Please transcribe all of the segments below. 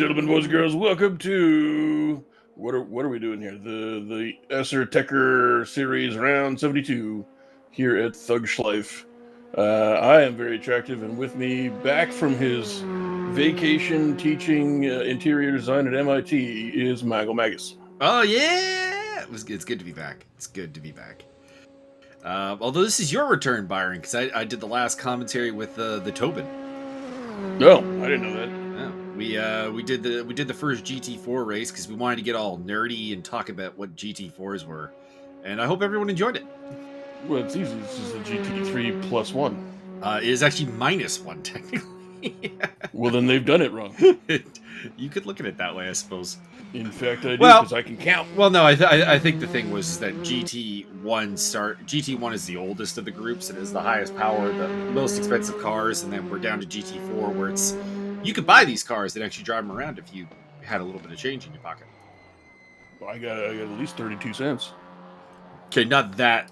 gentlemen, boys and girls, welcome to what are we doing here? The ESR Techer Series round 72 here at Nordschleife. I am very attractive, and with me, back from his vacation teaching interior design at MIT, is Michael Magus. Oh yeah, it's good to be back. It's good to be back. Although this is your return, Byron, because I did the last commentary with the Tobin. No, I didn't know that. We did the first GT4 race because we wanted to get all nerdy and talk about what GT4s were, and I hope everyone enjoyed it. Well, it's easy. This is a GT3 plus one. It is actually -1 technically. Well, then they've done it wrong. You could look at it that way, I suppose. In fact, I do, because I can count. Well, no, I think the thing was that GT1 is the oldest of the groups. It is the highest power, the most expensive cars, and then we're down to GT4, where it's you could buy these cars and actually drive them around if you had a little bit of change in your pocket. I got at least 32 cents. Okay, not that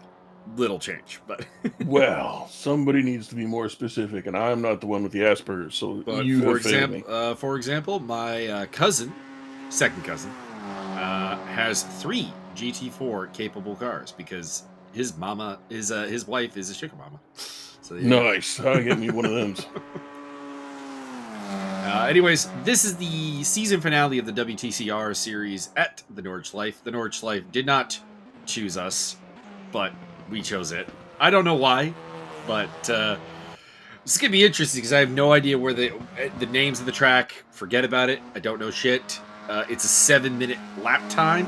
little change, but well, somebody needs to be more specific, and I'm not the one with the Asperger's. So, but for example, my second cousin, has 3 GT4 capable cars because his wife is a sugar mama. So nice. I'll get me one of them. Anyways, this is the season finale of the WTCR series at the Nordschleife. The Nordschleife did not choose us, but we chose it. I don't know why, but it's gonna be interesting because I have no idea where the names of the track. Forget about it. I don't know shit. It's a 7-minute lap time,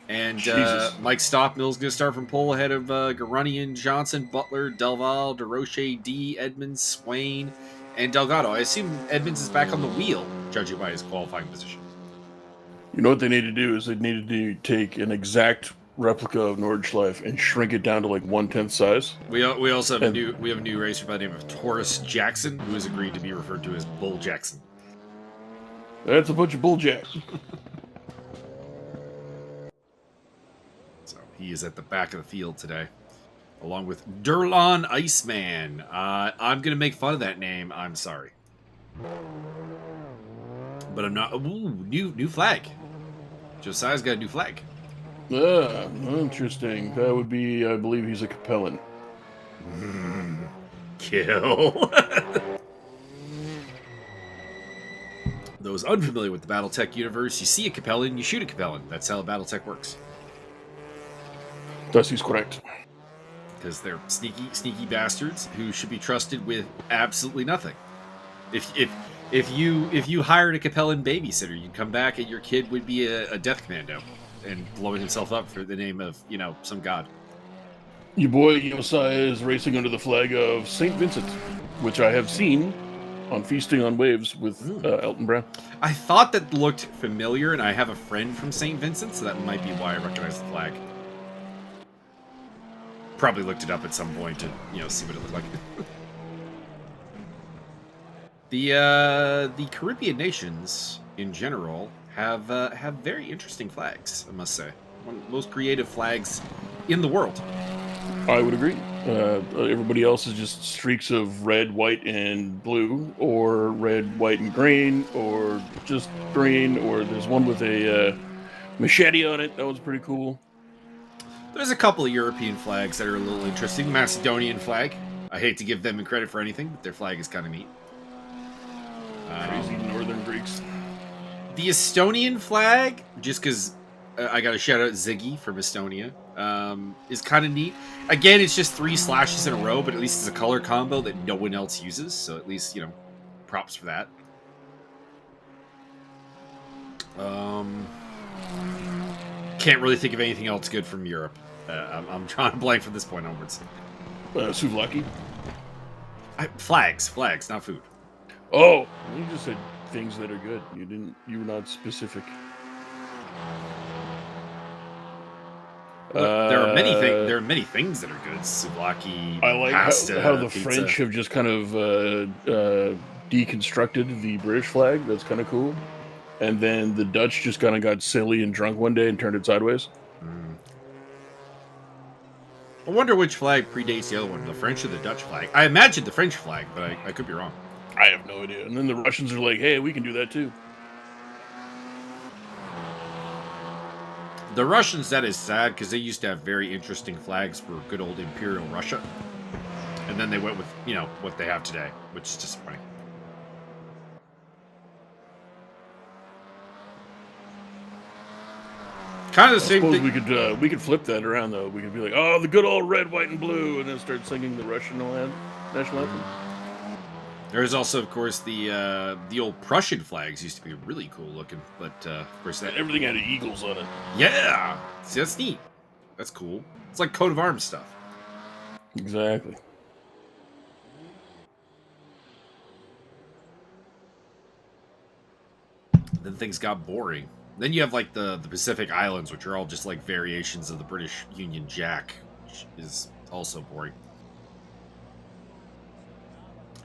and Mike Stockmill's going to start from pole ahead of Garunian, Johnson, Butler, Delval, DeRoche, D, Edmonds, Swain, and Delgado. I assume Edmonds is back on the wheel, judging by his qualifying position. You know what they need to do is they need to take an exact replica of Nordschleife and shrink it down to like 1/10 size. We also have a new racer by the name of Taurus Jackson, who has agreed to be referred to as Bull Jackson. That's a bunch of bulljacks. So he is at the back of the field today, along with Durlan Iceman. I'm gonna make fun of that name. I'm sorry, but I'm not. Ooh, new flag. Josiah's got a new flag. Interesting. That would be, I believe, he's a Capellan. Kill. Those unfamiliar with the BattleTech universe, you see a Capellan, you shoot a Capellan. That's how BattleTech works. Tassi's correct. Because they're sneaky bastards who should be trusted with absolutely nothing. If you hired a Capellan babysitter, you'd come back and your kid would be a death commando and blowing himself up for the name of, some god. Your boy Josiah is racing under the flag of St. Vincent, which I have seen on Feasting on Waves with Elton Brown. I thought that looked familiar, and I have a friend from St. Vincent, so that might be why I recognize the flag. Probably looked it up at some point to, see what it looked like. The Caribbean nations in general have very interesting flags, I must say. One of the most creative flags in the world. I would agree. Everybody else is just streaks of red, white, and blue, or red, white, and green, or just green, or there's one with a machete on it. That was pretty cool. There's a couple of European flags that are a little interesting. Macedonian flag. I hate to give them credit for anything, but their flag is kind of neat. Crazy northern Greeks. The Estonian flag, just because I got to shout out Ziggy from Estonia, is kind of neat. Again, it's just 3 slashes in a row, but at least it's a color combo that no one else uses, so at least, props for that. Can't really think of anything else good from Europe. I'm trying to blank from this point onwards. Souvlaki? Flags, not food. Oh, you just said things that are good. You were not specific. There are many things that are good. Souvlaki, I like pasta, how the pizza. French have just kind of deconstructed the British flag. That's kind of cool. And then the Dutch just kind of got silly and drunk one day and turned it sideways. I wonder which flag predates the other one, the French or the Dutch flag. I imagine the French flag, but I could be wrong. I have no idea. And then the Russians are like, hey, we can do that too. The Russians, that is sad, because they used to have very interesting flags for good old Imperial Russia. And then they went with, what they have today, which is disappointing. Kind of the same thing. We could flip that around, though. We could be like, oh, the good old red, white, and blue, and then start singing the Russian national anthem. There's also, of course, the old Prussian flags used to be really cool looking, but of course that everything had eagles on it. Yeah, see, that's neat. That's cool. It's like coat of arms stuff. Exactly. Then things got boring. Then you have like the Pacific Islands, which are all just like variations of the British Union Jack, which is also boring.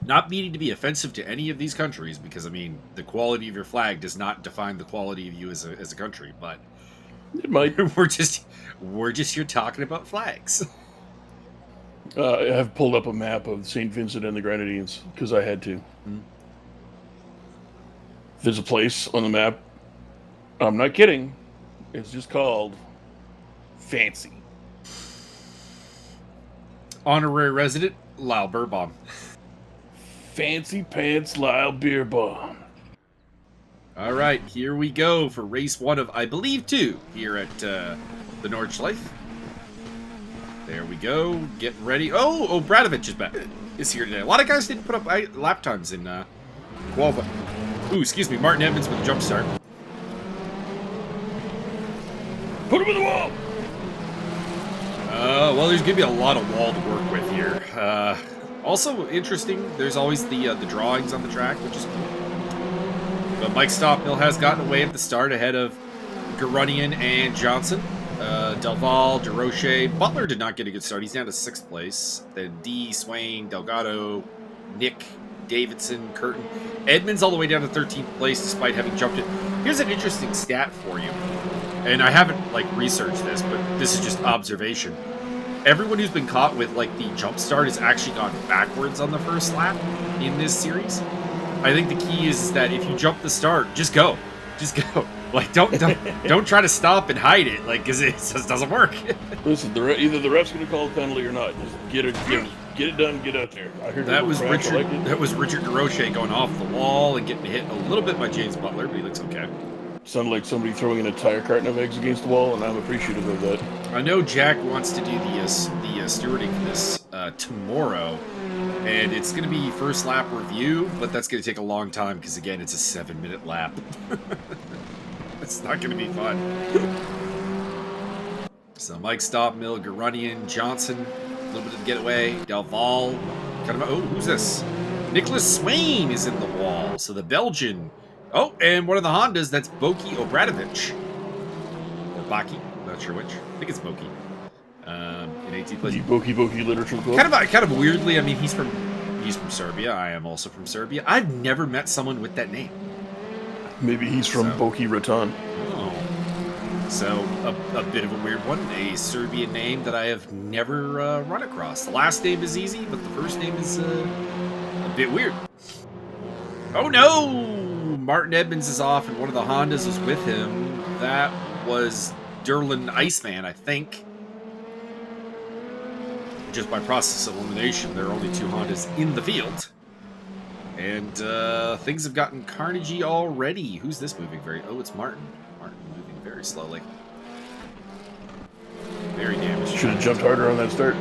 Not meaning to be offensive to any of these countries, because I mean, the quality of your flag does not define the quality of you as a country. But it might. we're just here talking about flags. I have pulled up a map of St. Vincent and the Grenadines because I had to. Mm-hmm. There's a place on the map. I'm not kidding. It's just called Fancy. Honorary resident Lyle Beerbaum. Fancy Pants Lyle Beerbaum. All right, here we go for race 1 of, I believe, 2 here at the Nordschleife. There we go. Get ready. Oh, Bradovich is here today. A lot of guys didn't put up lap times in Qualva. Ooh, excuse me. Martin Edmonds with a jump start. Put him in the wall. Well, there's going to be a lot of wall to work with here. Also interesting, there's always the drawings on the track, which is cool. But Mike Stockmill has gotten away at the start ahead of Garunian and Johnson. Delval, DeRoche. Butler did not get a good start. He's down to 6th place. Then D, Swain, Delgado, Nick, Davidson, Curtin. Edmonds all the way down to 13th place despite having jumped it. Here's an interesting stat for you. And I haven't, researched this, but this is just observation. Everyone who's been caught with, the jump start has actually gone backwards on the first lap in this series. I think the key is that if you jump the start, just go. Just go. Don't try to stop and hide it, because it just doesn't work. Listen, either the ref's going to call a penalty or not. Just get it done, get out there. I heard that was Richard. That was Richard DeRoche going off the wall and getting hit a little bit by James Butler, but he looks okay. Sounded like somebody throwing an entire carton of eggs against the wall, and I'm appreciative of that. I know Jack wants to do the stewarding for this tomorrow, and it's going to be first lap review, but that's going to take a long time because, again, it's a 7-minute lap. It's not going to be fun. So Mike Stockmill, Garunian, Johnson, a little bit of the getaway, Delval, who's this? Nicholas Swain is in the wall, so the Belgian. Oh, and one of the Hondas, that's Boki Obradovich. Or Baki, not sure which. I think it's Boki. In 18th place. The Boki Literature Club. Kind of weirdly, I mean, he's from Serbia. I am also from Serbia. I've never met someone with that name. Maybe he's from Boki Raton. Oh. So, a bit of a weird one. A Serbian name that I have never run across. The last name is easy, but the first name is a bit weird. Oh, no! Martin Edmonds is off, and one of the Hondas is with him. That was Derlin Iceman, I think. Just by process of elimination, there are only 2 Hondas in the field. And things have gotten carnagey already. Who's this moving very... Oh, it's Martin. Martin moving very slowly. Very damaged. Should have jumped harder on that start.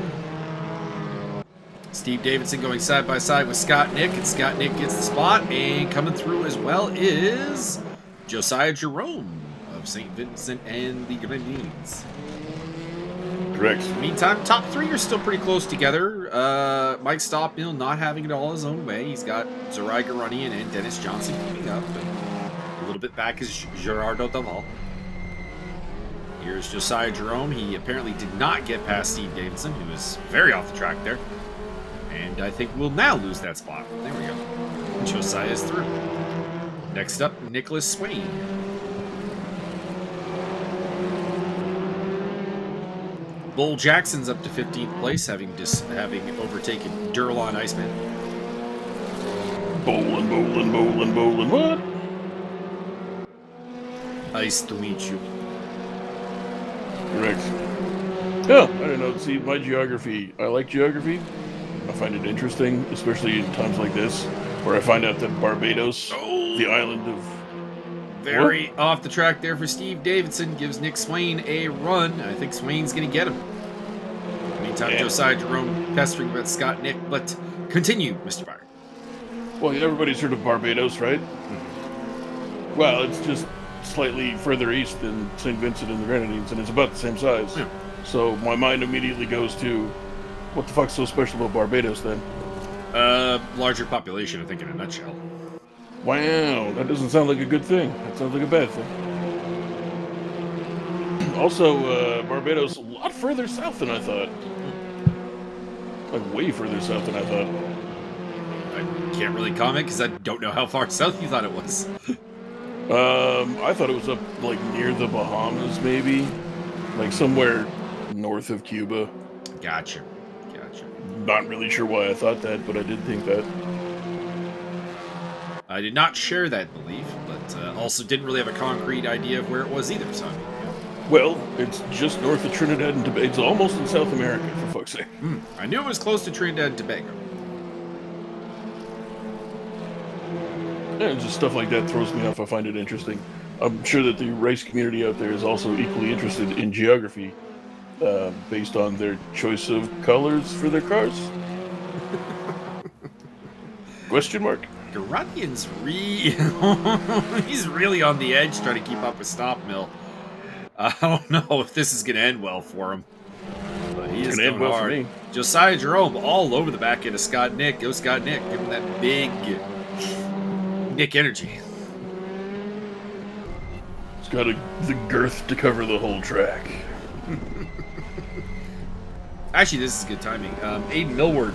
Steve Davidson going side by side with Scott Nick, and Scott Nick gets the spot, and coming through as well is Josiah Jerome of St. Vincent and the Grenadines. Correct. Meantime, top 3 are still pretty close together. Mike Stockmill not having it all his own way. He's got Zerai Garunian and Dennis Johnson coming up, and a little bit back is Gerardo Delval. Here's Josiah Jerome. He apparently did not get past Steve Davidson, who was very off the track there. And I think we'll now lose that spot. There we go. Josiah's through. Next up, Nicholas Swain. Bull Jackson's up to 15th place, having overtaken Durlon Iceman. Bowling. What? Nice to meet you. Correct. Yeah, I don't know. See, my geography, I like geography. I find it interesting, especially in times like this, where I find out that Barbados, the island of... Very off the track there for Steve Davidson. Gives Nick Swain a run. I think Swain's going to get him. Meantime, Yeah. Josiah Jerome pestering about Scott Nick, but continue, Mr. Byer. Well, everybody's heard of Barbados, right? Well, it's just slightly further east than St. Vincent and the Grenadines, and it's about the same size. Yeah. So my mind immediately goes to, what the fuck's so special about Barbados, then? Larger population, I think, in a nutshell. Wow, that doesn't sound like a good thing. That sounds like a bad thing. Also, Barbados, a lot further south than I thought. Like, way further south than I thought. I can't really comment because I don't know how far south you thought it was. I thought it was up, like, near the Bahamas, maybe. Like, somewhere north of Cuba. Gotcha. Not really sure why I thought that, but I did think that. I did not share that belief, but also didn't really have a concrete idea of where it was either, so... Well, it's just north of Trinidad and Tobago. It's almost in South America, for fuck's sake. I knew it was close to Trinidad and Tobago. And just stuff like that throws me off. I find it interesting. I'm sure that the race community out there is also equally interested in geography, based on their choice of colors for their cars. Question mark? Garunian's he's really on the edge trying to keep up with Stop Mill. I don't know if this is going to end well for him. But he is going hard. For me. Josiah Jerome all over the back end of Scott Nick. Go Scott Nick. Give him that big Nick energy. It's got the girth to cover the whole track. Actually, this is good timing. Aiden Millward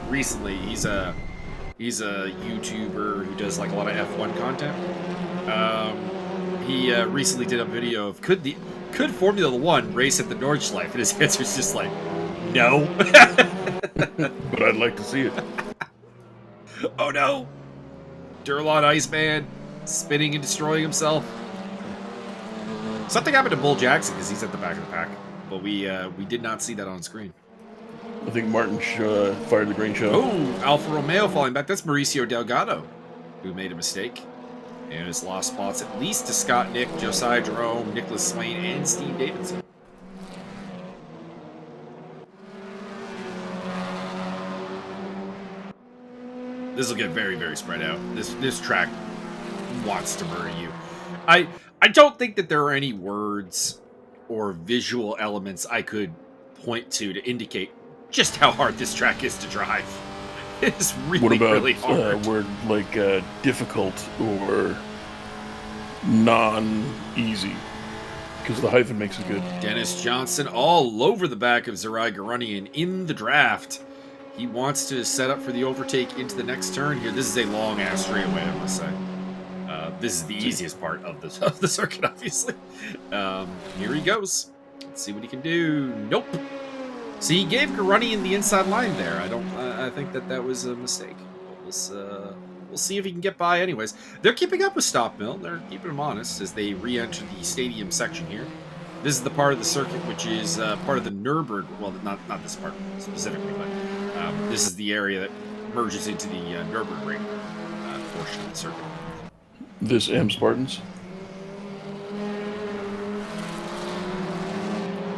recently, he's a YouTuber who does like a lot of F1 content. He recently did a video of could Formula One race at the Nordschleife, and his answer is just like, no. But I'd like to see it. Oh no! Durlon Iceman spinning and destroying himself. Something happened to Bull Jackson because he's at the back of the pack, but we did not see that on screen. I think Martin fired the green show. Oh, Alfa Romeo falling back. That's Mauricio Delgado, who made a mistake and has lost spots at least to Scott Nick, Josiah Jerome, Nicholas Swain, and Steve Davidson. This will get very, very spread out. This track wants to murder you. I don't think that there are any words or visual elements I could point to indicate just how hard this track is to drive. It's really, really hard. Word like difficult or non-easy? Because the hyphen makes it good. Dennis Johnson all over the back of Zerai Garunian in the draft. He wants to set up for the overtake into the next turn here. This is a long-ass straightaway, I must say. This is the easiest part of the circuit, obviously. Here he goes. Let's see what he can do. Nope. See, he gave Garunian the inside line there. I think that was a mistake. We'll see if he can get by anyways. They're keeping up with Stop Mill. They're keeping him honest as they re-enter the stadium section here. This is the part of the circuit which is part of the Nürburgring. Well, not this part specifically, but this is the area that merges into the Nürburgring portion of the circuit. This M Spartans.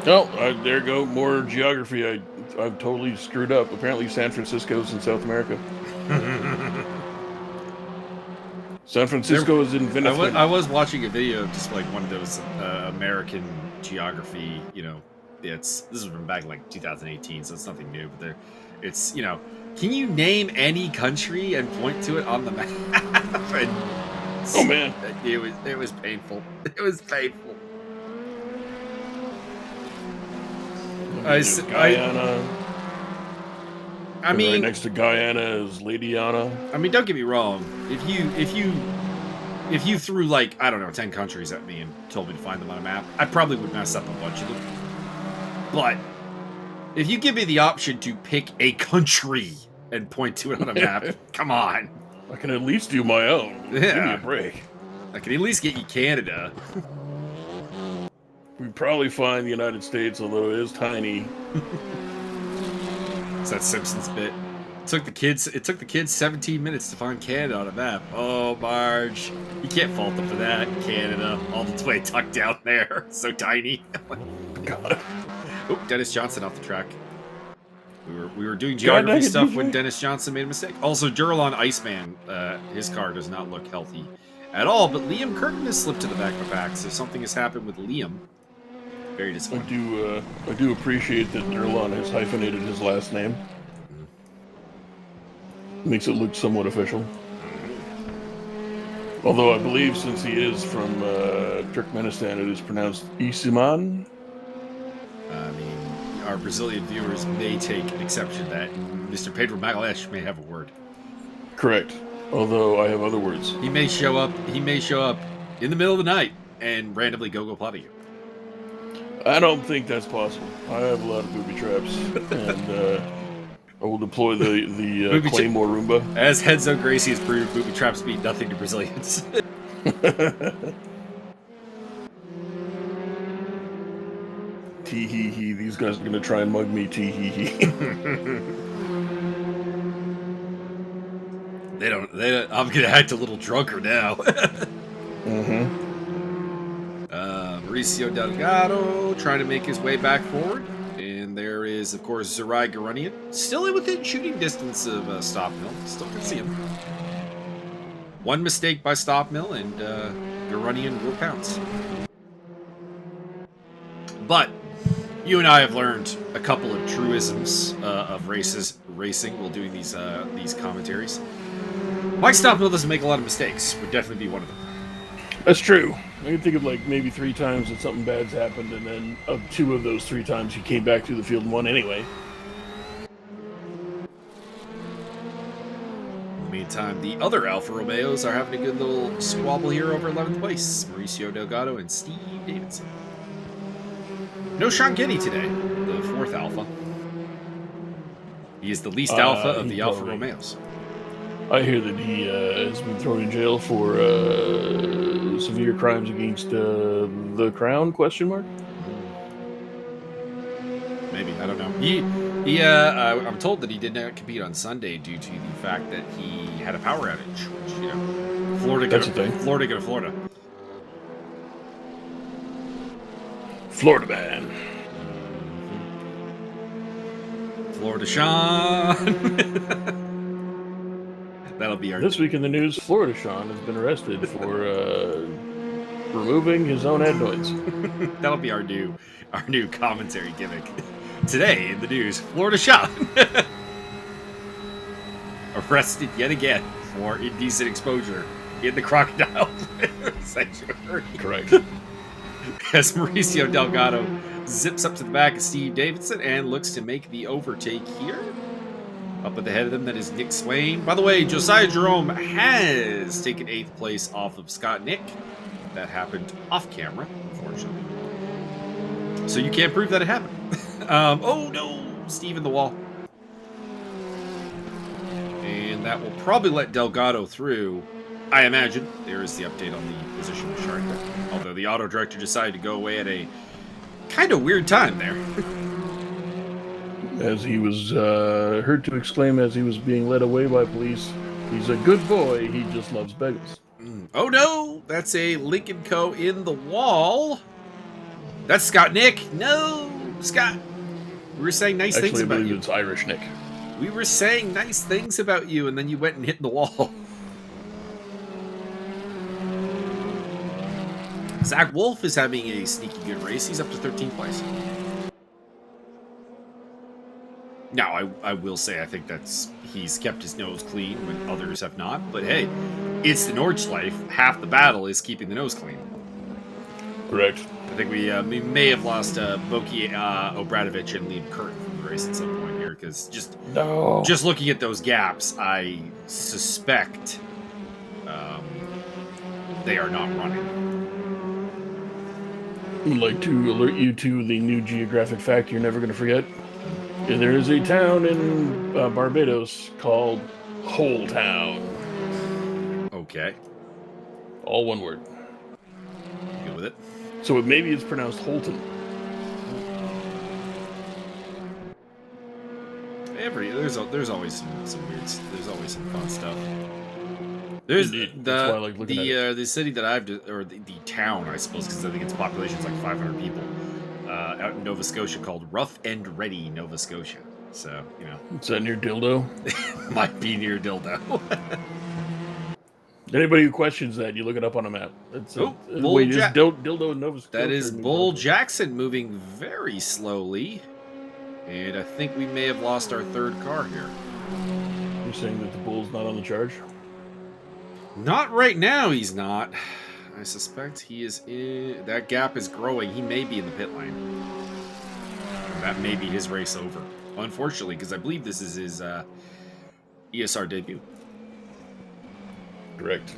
Oh, there you go. More geography. I've totally screwed up. Apparently San Francisco's in South America. San Francisco is in Venezuela. I was watching a video of just like one of those American geography, this was from back in like 2018, so it's nothing new, but it's, can you name any country and point to it on the map? And oh man. It was painful. It was painful. Guyana. I mean, right next to Guyana is Lady Anna. I mean, don't get me wrong. If you threw like, I don't know, 10 countries at me and told me to find them on a map, I probably would mess up a bunch of them. But if you give me the option to pick a country and point to it on a map, come on. I can at least do my own. Yeah. Give me a break. I can at least get you Canada. We probably find the United States, although it is tiny. It's that Simpsons bit. It took the kids 17 minutes to find Canada on a map. Oh, Marge. You can't fault them for that. Canada, all the way tucked down there. So tiny. God. Oh, Dennis Johnson off the track. We were doing geography stuff when Dennis Johnson made a mistake. Also, Duralon Iceman, his car does not look healthy at all, but Liam Curtin has slipped to the back of the pack, so something has happened with Liam. Very disappointing. I do appreciate that Duralon has hyphenated his last name. Makes it look somewhat official. Although I believe since he is from Turkmenistan, it is pronounced Isiman. I mean, our Brazilian viewers may take exception to that. Mr. Pedro Magalhães may have a word. Correct. Although I have other words. He may show up in the middle of the night and randomly go plot you. I don't think that's possible. I have a lot of booby traps, and I will deploy the Claymore Roomba. As Henzo Gracie has proved, booby traps mean nothing to Brazilians. Tee hee hee, these guys are gonna try and mug me, tee hee hee. They don't, I'm gonna act a little drunker now. Mauricio Delgado trying to make his way back forward. And there is, of course, Zerai Garunian, still within shooting distance of Stop Mill. Still can see him. One mistake by Stop Mill, and Garunian will pounce. But you and I have learned a couple of truisms of racing while doing these commentaries. Mike Stop Mill doesn't make a lot of mistakes. Would definitely be one of them. That's true. I can think of like maybe 3 times that something bad's happened, and then of 2 of those 3 times he came back through the field and won anyway. In the meantime, the other Alfa Romeos are having a good little squabble here over 11th place. Mauricio Delgado and Steve Davidson. No Sean Getty today, the 4th Alpha. He is the least Alpha of the Alfa Romeos. I hear that he has been thrown in jail for severe crimes against the crown, question mark? Maybe, I don't know. I'm told that he did not compete on Sunday due to the fact that he had a power outage, which, you know, Florida go to Florida. Florida man. Florida Sean. That'll be our... This week in the news, Florida Sean has been arrested for removing his own adenoids. That'll be our new commentary gimmick. Today in the news, Florida Sean arrested yet again for indecent exposure in the crocodile sanctuary. Correct. As Mauricio Delgado zips up to the back of Steve Davidson and looks to make the overtake here. Up at the head of them, that is Nick Swain. By the way, Josiah Jerome has taken 8th place off of Scott Nick. That happened off camera, unfortunately. So you can't prove that it happened. Oh no, Steve in the wall. And that will probably let Delgado through. I imagine. There is the update on the position of chart there. Although the auto director decided to go away at a kind of weird time there. As he was heard to exclaim as he was being led away by police, "He's a good boy, he just loves bagels." Oh no, that's a Lincoln Co. in the wall. That's Scott Nick. No, Scott. We were saying nice things about you. I believe it's Irish Nick. We were saying nice things about you, and then you went and hit the wall. Zach Wolf is having a sneaky good race. He's up to 13th place. Now, I will say I think he's kept his nose clean when others have not. But hey, it's the Nordschleife. Half the battle is keeping the nose clean. Correct. I think we may have lost Boki Obradovic and Liam Curtin from the race at some point here, because just looking at those gaps, I suspect they are not running. I'd like to alert you to the new geographic fact you're never going to forget. There is a town in Barbados called Hole Town. Okay. All one word. Good with it? So maybe it's pronounced Holton. There's always some weird. There's always some fun stuff. There's Indeed. That's why I like looking at it. the city that or the town, I suppose, because I think its population is like 500 people, out in Nova Scotia, called Rough and Ready, Nova Scotia. So Is that near Dildo? Might be near Dildo. Anybody who questions that, you look it up on a map. It's Dildo in Nova Scotia. That is Bull Jackson moving very slowly, and I think we may have lost our third car here. You're saying that the Bull's not on the charge? Not right now, he's not. I suspect he is in... That gap is growing. He may be in the pit lane. That may be his race over. Unfortunately, because I believe this is his ESR debut. Correct.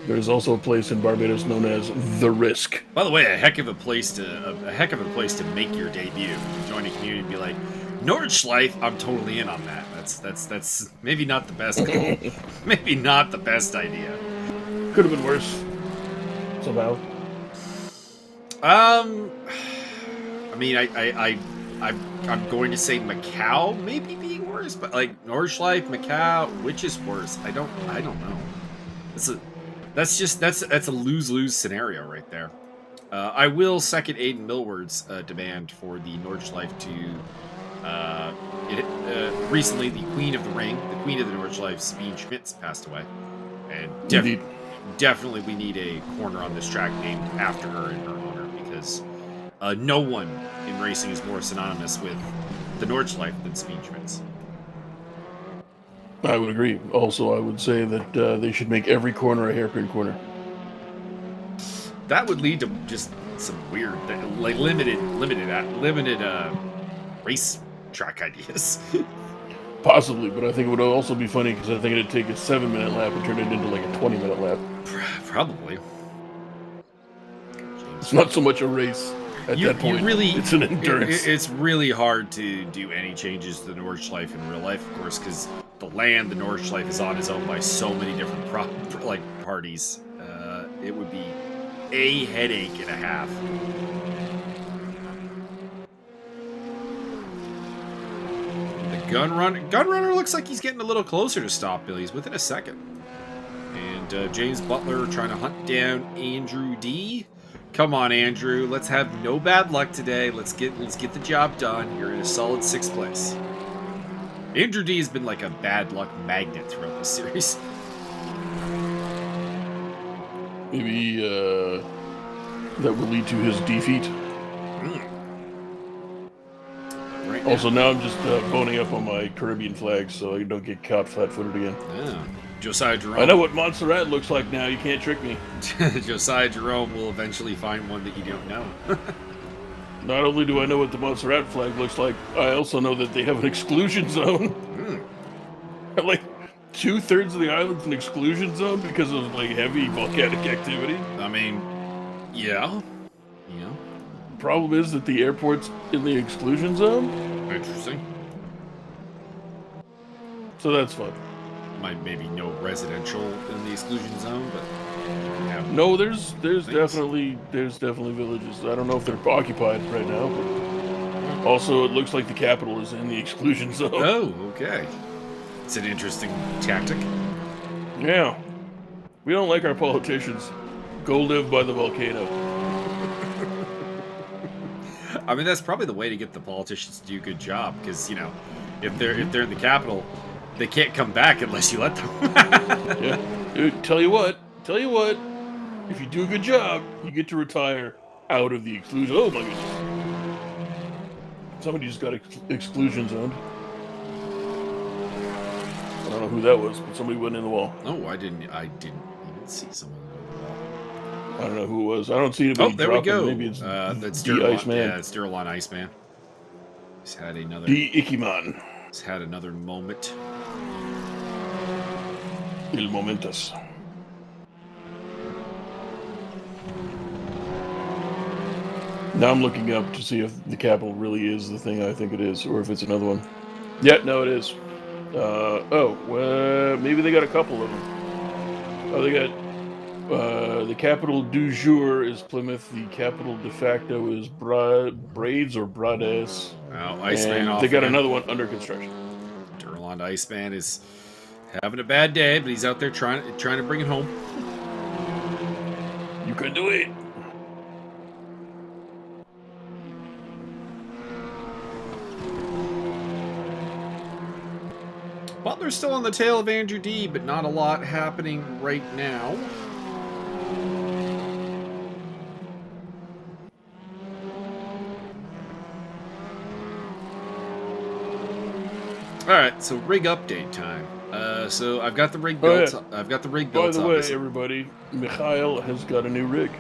There's also a place in Barbados known as The Risk. By the way, a heck of a place to make your debut. Join a community and be like, Nordschleife, I'm totally in on that. That's maybe not the best goal. Maybe not the best idea. Could have been worse. Somehow. I mean, I'm going to say Macau maybe being worse, but like Nordschleife, Macau, which is worse? I don't know. That's a lose-lose scenario right there. I will second Aiden Millward's demand for the Nordschleife to. Recently, the Queen of the Ring, the Queen of the Nordschleife, Sabine Schmitz, passed away, and definitely we need a corner on this track named after her in her honor, because no one in racing is more synonymous with the Nordschleife than Sabine Schmitz. I would agree. Also, I would say that they should make every corner a hairpin corner. That would lead to just some weird, like limited race track ideas. Possibly, but I think it would also be funny because I think it'd take a 7-minute lap and turn it into like a 20-minute lap. Probably. It's not so much a race at that point. It's an endurance. It's really hard to do any changes to the Nordschleife in real life, of course, because the land the Nordschleife is on is owned by so many different parties. It would be a headache and a half. Gunrunner looks like he's getting a little closer to stop Billy. He's within a second. And James Butler trying to hunt down Andrew D. Come on, Andrew. Let's have no bad luck today. Let's get the job done. You're in a solid 6th place. Andrew D has been like a bad luck magnet throughout this series. Maybe that will lead to his defeat. Right also, now I'm just boning up on my Caribbean flags so I don't get caught flat-footed again. Yeah. Josiah Jerome. I know what Montserrat looks like now. You can't trick me. Josiah Jerome will eventually find one that you don't know. Not only do I know what the Montserrat flag looks like, I also know that they have an exclusion zone. Like 2/3 of the island's an exclusion zone because of like heavy volcanic activity. I mean, yeah. Problem is that the airport's in the exclusion zone. Interesting. So that's fun. Maybe no residential in the exclusion zone, but you can have no. There's definitely villages. I don't know if they're occupied right now, but also it looks like the capital is in the exclusion zone. Oh, okay. It's an interesting tactic. Yeah, we don't like our politicians. Go live by the volcano. I mean, that's probably the way to get the politicians to do a good job, because if they're in the capital, they can't come back unless you let them. Yeah, dude. Tell you what. If you do a good job, you get to retire out of the exclusion. Oh my goodness! Somebody just got exclusion zoned. I don't know who that was, but somebody went in the wall. Oh, I didn't even see someone. I don't know who it was. I don't see anybody. Oh, there we go. Maybe it's that's the Iceman. Yeah, it's Duralon Iceman. He's had another. The Ikiman. He's had another moment. Il momentus. Now I'm looking up to see if the capital really is the thing I think it is, or if it's another one. Yeah, no, it is. Maybe they got a couple of them. Oh, they got The capital du jour is Plymouth. The capital de facto is Braids or Brades. Oh, Iceman and off they got again. another one under construction. Durland Iceman is having a bad day, but he's out there trying to bring it home. You can do it. Butler's still on the tail of Andrew D, but not a lot happening right now. All right, so rig update time. So I've got the rig built. Oh, yeah. I've got the rig built. By the way, everybody, Mikhail has got a new rig.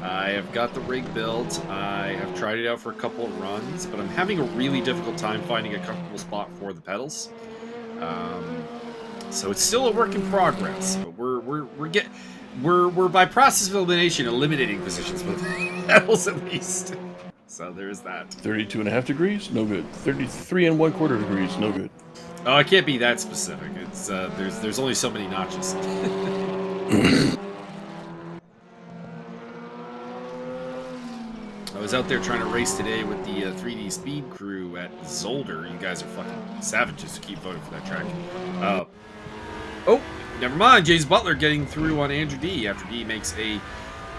I have got the rig built. I have tried it out for a couple of runs, but I'm having a really difficult time finding a comfortable spot for the pedals. So it's still a work in progress, but we're by process of elimination eliminating positions for the pedals at least. So there's that. 32.5 degrees, no good. 33 1/4 degrees, no good. Oh, it can't be that specific. It's there's only so many notches. I was out there trying to race today with the 3D Speed crew at Zolder. You guys are fucking savages to keep voting for that track. Oh, never mind. James Butler getting through on Andrew D after D makes a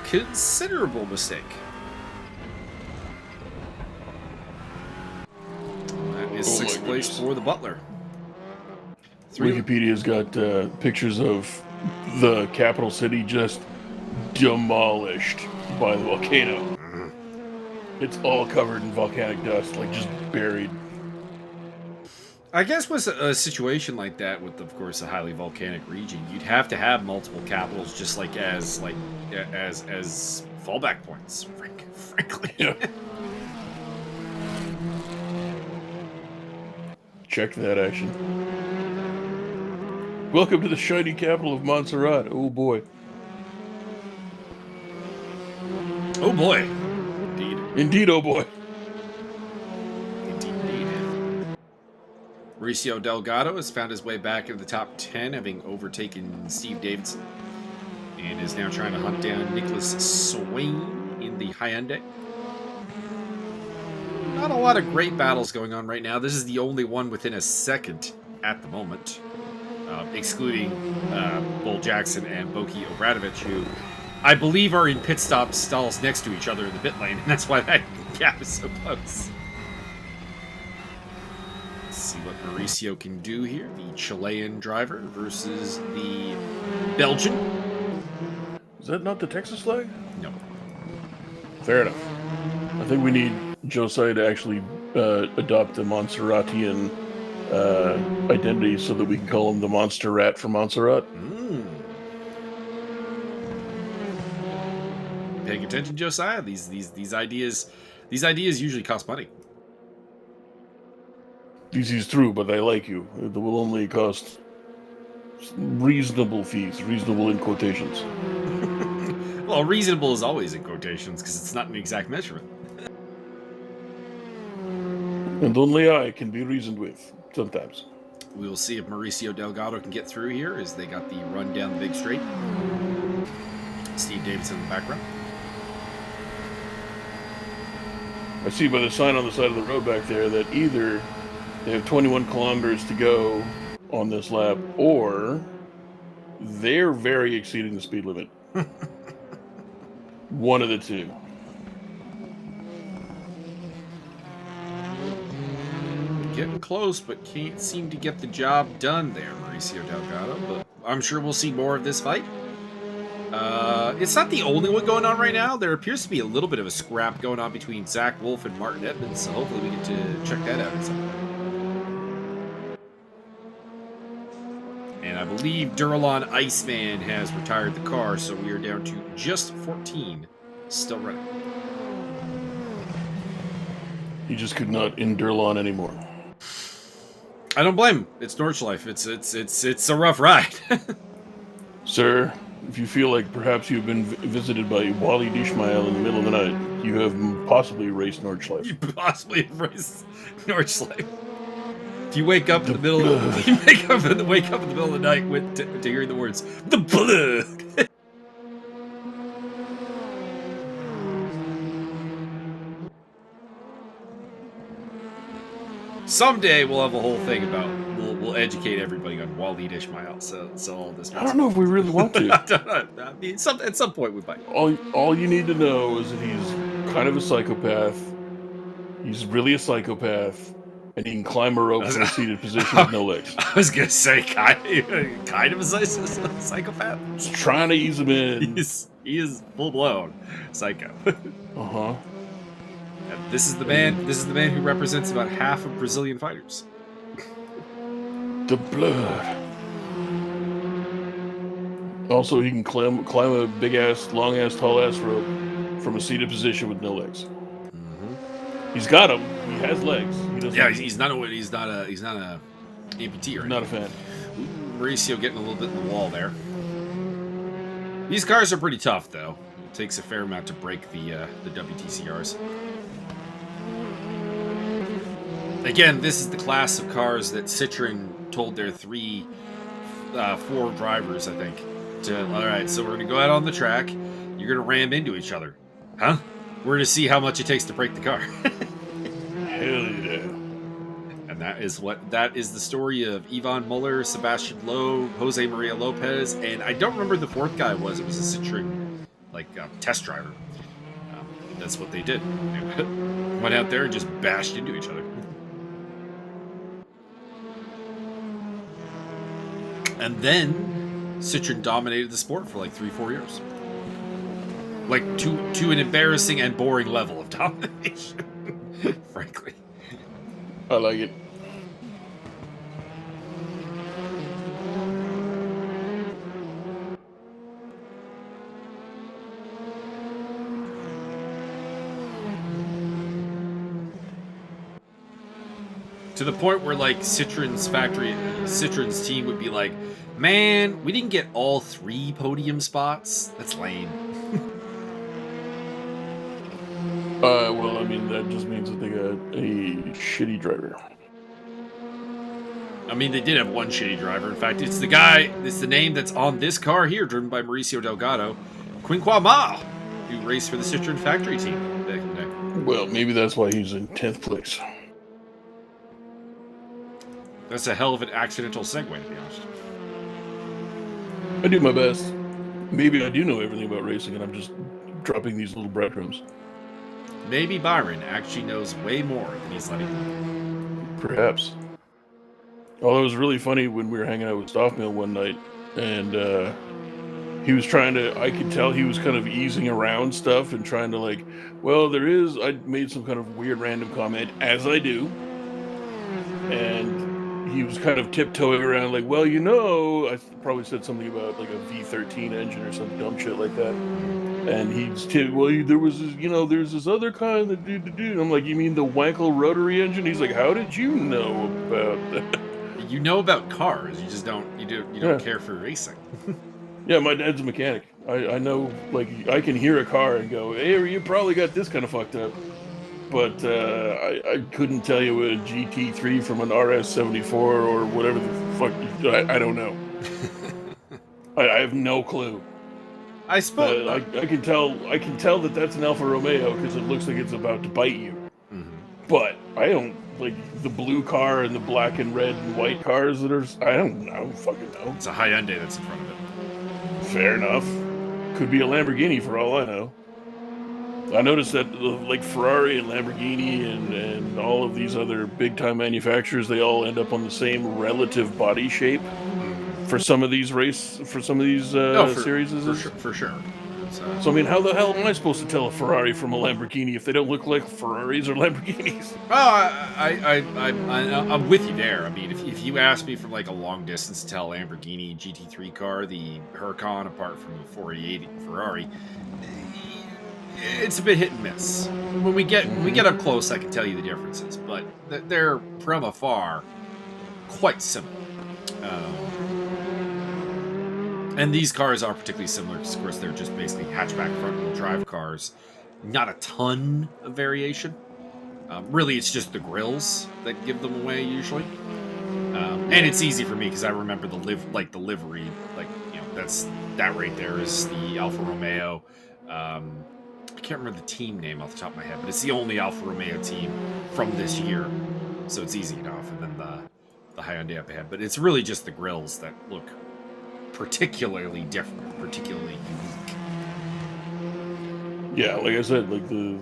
considerable mistake. That is sixth place for the Butler. Wikipedia's got pictures of the capital city just demolished by the volcano. It's all covered in volcanic dust, like just buried. I guess with a situation like that, with of course a highly volcanic region, you'd have to have multiple capitals, just like as fallback points. Frankly, yeah. Check that action. Welcome to the shiny capital of Montserrat. Oh boy. Oh boy. Indeed, oh boy. Indeed. Mauricio Delgado has found his way back into the top 10, having overtaken Steve Davidson, and is now trying to hunt down Nicholas Swain in the Hyundai. Not a lot of great battles going on right now. This is the only one within a second at the moment, excluding Bull Jackson and Boki Obradovic, who I believe are in pit stop stalls next to each other in the pit lane, and that's why that gap is so close. Let's see what Mauricio can do here. The Chilean driver versus the Belgian. Is that not the Texas flag? No. Fair enough. I think we need Josiah to actually adopt the Montserratian identity so that we can call him the Monster Rat from Montserrat. Paying attention, Josiah. These ideas usually cost money. This is true, but I like you. It will only cost reasonable fees, reasonable in quotations. Well, reasonable is always in quotations because it's not an exact measurement. And only I can be reasoned with, sometimes. We will see if Mauricio Delgado can get through here as they got the run down the big straight. Steve Davidson in the background. I see by the sign on the side of the road back there that either they have 21 kilometers to go on this lap, or they're very exceeding the speed limit. One of the two. Getting close, but can't seem to get the job done there, Mauricio Delgado. But I'm sure we'll see more of this fight. It's not the only one going on right now. There appears to be a little bit of a scrap going on between Zach Wolf and Martin Edmonds, so hopefully we get to check that out at some point. And I believe Duralon Iceman has retired the car, so we are down to just 14 still running. He just could not endure Duralon anymore. I don't blame him. It's Nordschleife. It's a rough ride. Sir, if you feel like perhaps you've been visited by Wally Dishmael in the middle of the night, you have possibly raced Nordschleife. You possibly have raced Nordschleife. If you wake up in the middle of the night to hearing the words, the blood. Someday we'll have a whole thing about we'll educate everybody on Waleed Ismail. So all this. I don't know if we really want to. I don't know. I mean, at some point we might. All you need to know is that he's kind of a psychopath. He's really a psychopath, and he can climb a rope from a seated position with no legs. I was gonna say kind of a psychopath. Just trying to ease him in. He is full blown psycho. Uh-huh. This is the man. This is the man who represents about half of Brazilian fighters. The blood. Also, he can climb a big ass, long ass, tall ass rope from a seated position with no legs. Mm-hmm. He's got them. He has legs. He doesn't. Yeah, he's not a amputee or not a fan. Mauricio getting a little bit in the wall there. These cars are pretty tough, though. It takes a fair amount to break the WTCRs. Again, this is the class of cars that Citroen told their 4 drivers, I think, all right, so we're going to go out on the track. You're going to ram into each other. Huh? We're going to see how much it takes to break the car. Hell yeah. And that is the story of Ivan Muller, Sebastian Lowe, Jose Maria Lopez, and I don't remember the fourth guy was. It was a Citroen, test driver. That's what they did. They went out there and just bashed into each other. And then Citroen dominated the sport for 3-4 years. To an embarrassing and boring level of domination. Frankly. I like it. To the point where Citroen's team would be like, man, we didn't get all 3 podium spots. That's lame. Well, I mean, that just means that they got a shitty driver. I mean, they did have one shitty driver. In fact, it's the name that's on this car here, driven by Mauricio Delgado, Quinquama, who raced for the Citroen factory team back in the day. Well, maybe that's why he's in 10th place. That's a hell of an accidental segue, to be honest. I do my best. Maybe I do know everything about racing, and I'm just dropping these little breadcrumbs. Maybe Byron actually knows way more than he's letting on. Perhaps. Although it was really funny when we were hanging out with Stoffmill one night, and he was I could tell he was kind of easing around stuff and trying to I made some kind of weird random comment, as I do, and he was kind of tiptoeing around I probably said something about a V13 engine or some dumb shit like that. And there was this, there's this other kind that do. I'm like, you mean the Wankel rotary engine? He's like, how did you know about that? You know about cars, you just don't care for racing. Yeah, my dad's a mechanic. I know, I can hear a car and go, hey, you probably got this kind of fucked up. But I couldn't tell you a GT3 from an RS74 or whatever the fuck. I don't know. I have no clue. I suppose I can tell that that's an Alfa Romeo because it looks like it's about to bite you. Mm-hmm. But I don't the blue car and the black and red and white cars that are. I don't fucking know. It's a Hyundai that's in front of it. Fair enough. Could be a Lamborghini for all I know. I noticed that Ferrari and Lamborghini and all of these other big time manufacturers, they all end up on the same relative body shape for some of these series. For sure. So I mean, how the hell am I supposed to tell a Ferrari from a Lamborghini if they don't look like Ferraris or Lamborghinis? Oh, I'm with you there. I mean, if you ask me from a long distance to tell a Lamborghini GT3 car, the Huracan, apart from the 488 Ferrari, it's a bit hit and miss. When we get up close, I can tell you the differences, but they're from afar quite similar. And these cars are particularly similar because, of course, they're just basically hatchback front-wheel drive cars. Not a ton of variation. Really, it's just the grills that give them away usually. And it's easy for me because I remember the livery. That right there is the Alfa Romeo. I can't remember the team name off the top of my head, but it's the only Alfa Romeo team from this year so it's easy enough. And then the Hyundai up ahead, but it's really just the grills that look particularly different, particularly unique. Yeah, like I said, like the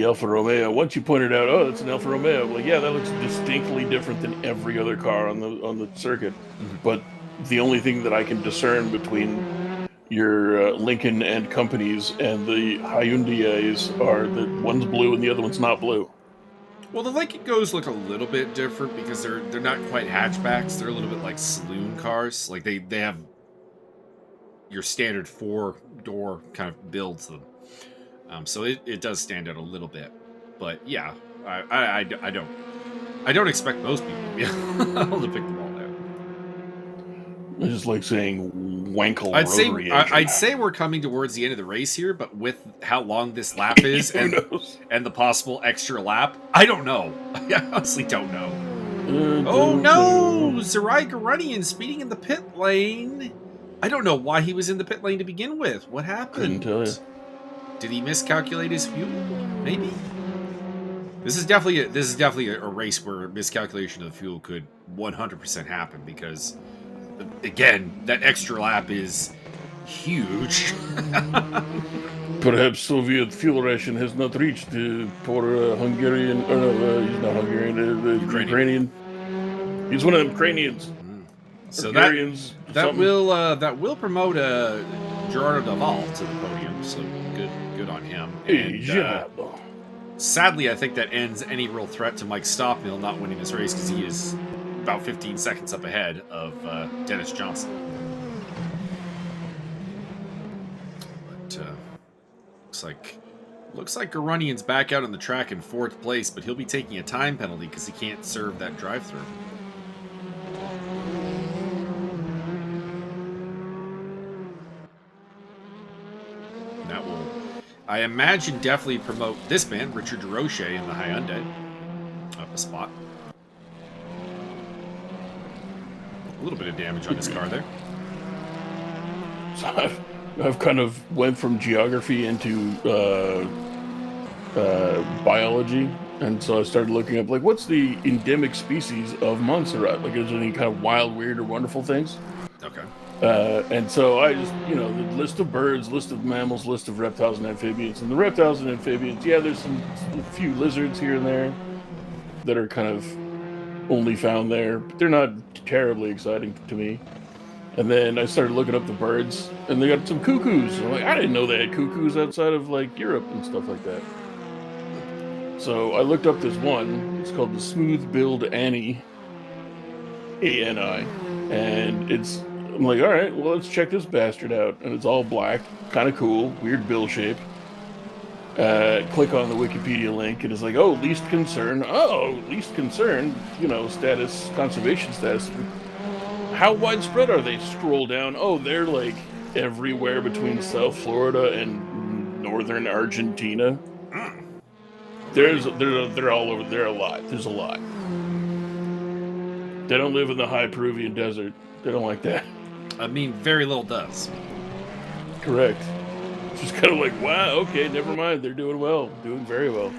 Alfa Romeo. Once you pointed out, oh, it's an Alfa Romeo. I'm like, yeah, that looks distinctly different than every other car on the circuit. But the only thing that I can discern between your Lincoln and companies and the Hyundais are that one's blue and the other one's not blue. Well, the Lincoln Go's look a little bit different because they're not quite hatchbacks. They're a little bit like saloon cars. Like they have your standard 4-door kind of build to them. So it does stand out a little bit. But yeah, I don't expect most people to be able to pick them all out. It's just like saying Wankel I'd rotary engine. I'd say we're coming towards the end of the race here, but with how long this lap is and the possible extra lap, I don't know. I honestly don't know. Oh no! Zarai Garunian speeding in the pit lane. I don't know why he was in the pit lane to begin with. What happened? Couldn't tell you. Did he miscalculate his fuel? Maybe. This is definitely a race where miscalculation of the fuel could 100% happen because, again, that extra lap is huge. Perhaps Soviet fuel ration has not reached the poor Hungarian. Or no, he's not Hungarian. The Ukrainian. He's one of them Ukrainians. So Hungarians. that will promote Gerardo Daval to the podium. So good on him. And, sadly, I think that ends any real threat to Mike Stockmill not winning this race because he is about 15 seconds up ahead of Dennis Johnson. But looks like Garunian's back out on the track in 4th place, but he'll be taking a time penalty because he can't serve that drive-through. That will, I imagine, definitely promote this man, Richard DeRoche, in the Hyundai. Up a spot. A little bit of damage on his car there. So I've kind of went from geography into biology, and so I started looking up, like, what's the endemic species of Montserrat? Like, is there any kind of wild, weird, or wonderful things? Okay. And so I just, the list of birds, list of mammals, list of reptiles and amphibians. And the reptiles and amphibians, yeah, there's a few lizards here and there that are kind of only found there, but they're not terribly exciting to me. And then I started looking up the birds, and they got some cuckoos. I'm like, I didn't know they had cuckoos outside of, like, Europe and stuff like that. So I looked up this one. It's called the Smooth-Billed Annie, A-N-I, and I'm like, all right, well, let's check this bastard out. And it's all black, kind of cool, weird bill shape. Click on the Wikipedia link, and it's like, oh, least concern. Oh, least concern, status, conservation status. How widespread are they? Scroll down. Oh, they're like everywhere between South Florida and northern Argentina. They're all over. They're a lot. There's a lot. They don't live in the high Peruvian desert. They don't like that. I mean, very little does. Correct. It's just kind of like, wow, okay, never mind. They're doing well. Doing very well.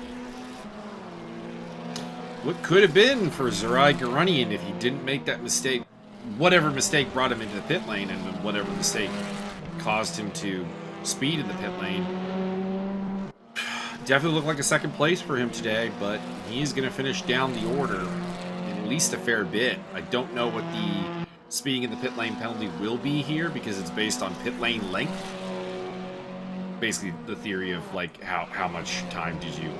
What could have been for Zarai Garunian if he didn't make that mistake? Whatever mistake brought him into the pit lane and whatever mistake caused him to speed in the pit lane. Definitely looked like a second place for him today, but he's going to finish down the order in at least a fair bit. I don't know what the speeding in the pit lane penalty will be here because it's based on pit lane length. Basically the theory of like how much time did you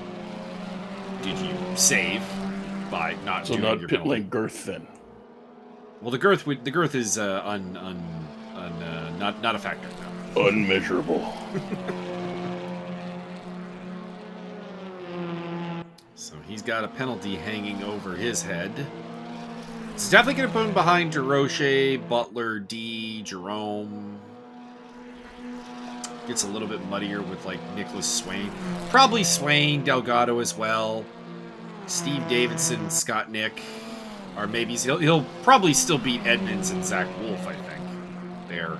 save by not doing your pit penalty. lane girth then. Well, the girth is not a factor. No. Unmeasurable. So he's got a penalty hanging over his head. It's definitely going to put him behind DeRoche, Butler, D, Jerome. Gets a little bit muddier with like Nicholas Swain. Probably Swain, Delgado as well. Steve Davidson, Scott Nick. Or maybe he'll probably still beat Edmonds and Zach Wolf, I think. They're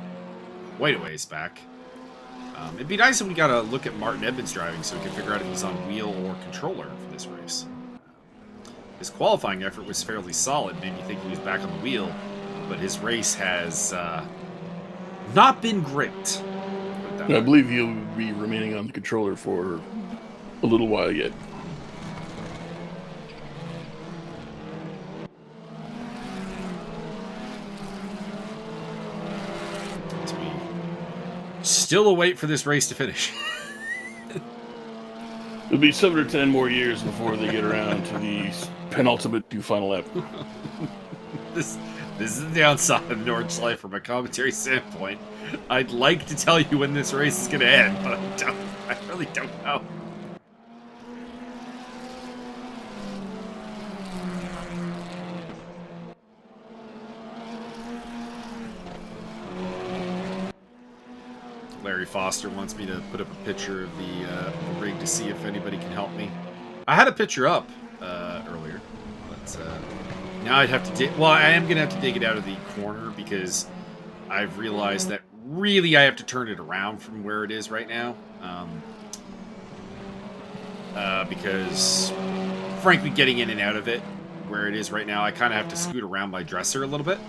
quite a ways back. It'd be nice if we got to look at Martin Edmonds driving so we can figure out if he's on wheel or controller for this race. His qualifying effort was fairly solid, made me think he was back on the wheel, but his race has not been great. I believe he'll be remaining on the controller for a little while yet. As we still await for this race to finish. It'll be 7 or 10 more years before they get around to the penultimate to final lap. This is the downside of Nordschleife from a commentary standpoint. I'd like to tell you when this race is going to end, but I really don't know. Larry Foster wants me to put up a picture of the rig to see if anybody can help me. I had a picture up earlier, but now I'd have to dig. Well, I am going to have to dig it out of the corner because I've realized that really I have to turn it around from where it is right now. Because, frankly, getting in and out of it where it is right now, I kind of have to scoot around my dresser a little bit.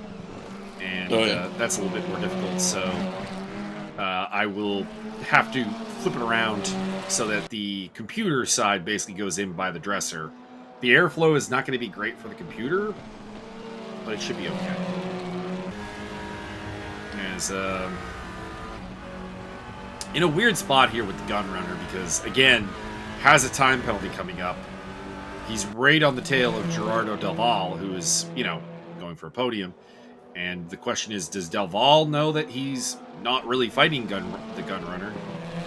And that's a little bit more difficult, so I will have to flip it around so that the computer side basically goes in by the dresser. The airflow is not going to be great for the computer, but it should be okay. As in a weird spot here with the gun runner because, again, has a time penalty coming up. He's right on the tail of Gerardo Del Valle, who is, going for a podium. And the question is, does Del Valle know that he's not really fighting the gun runner?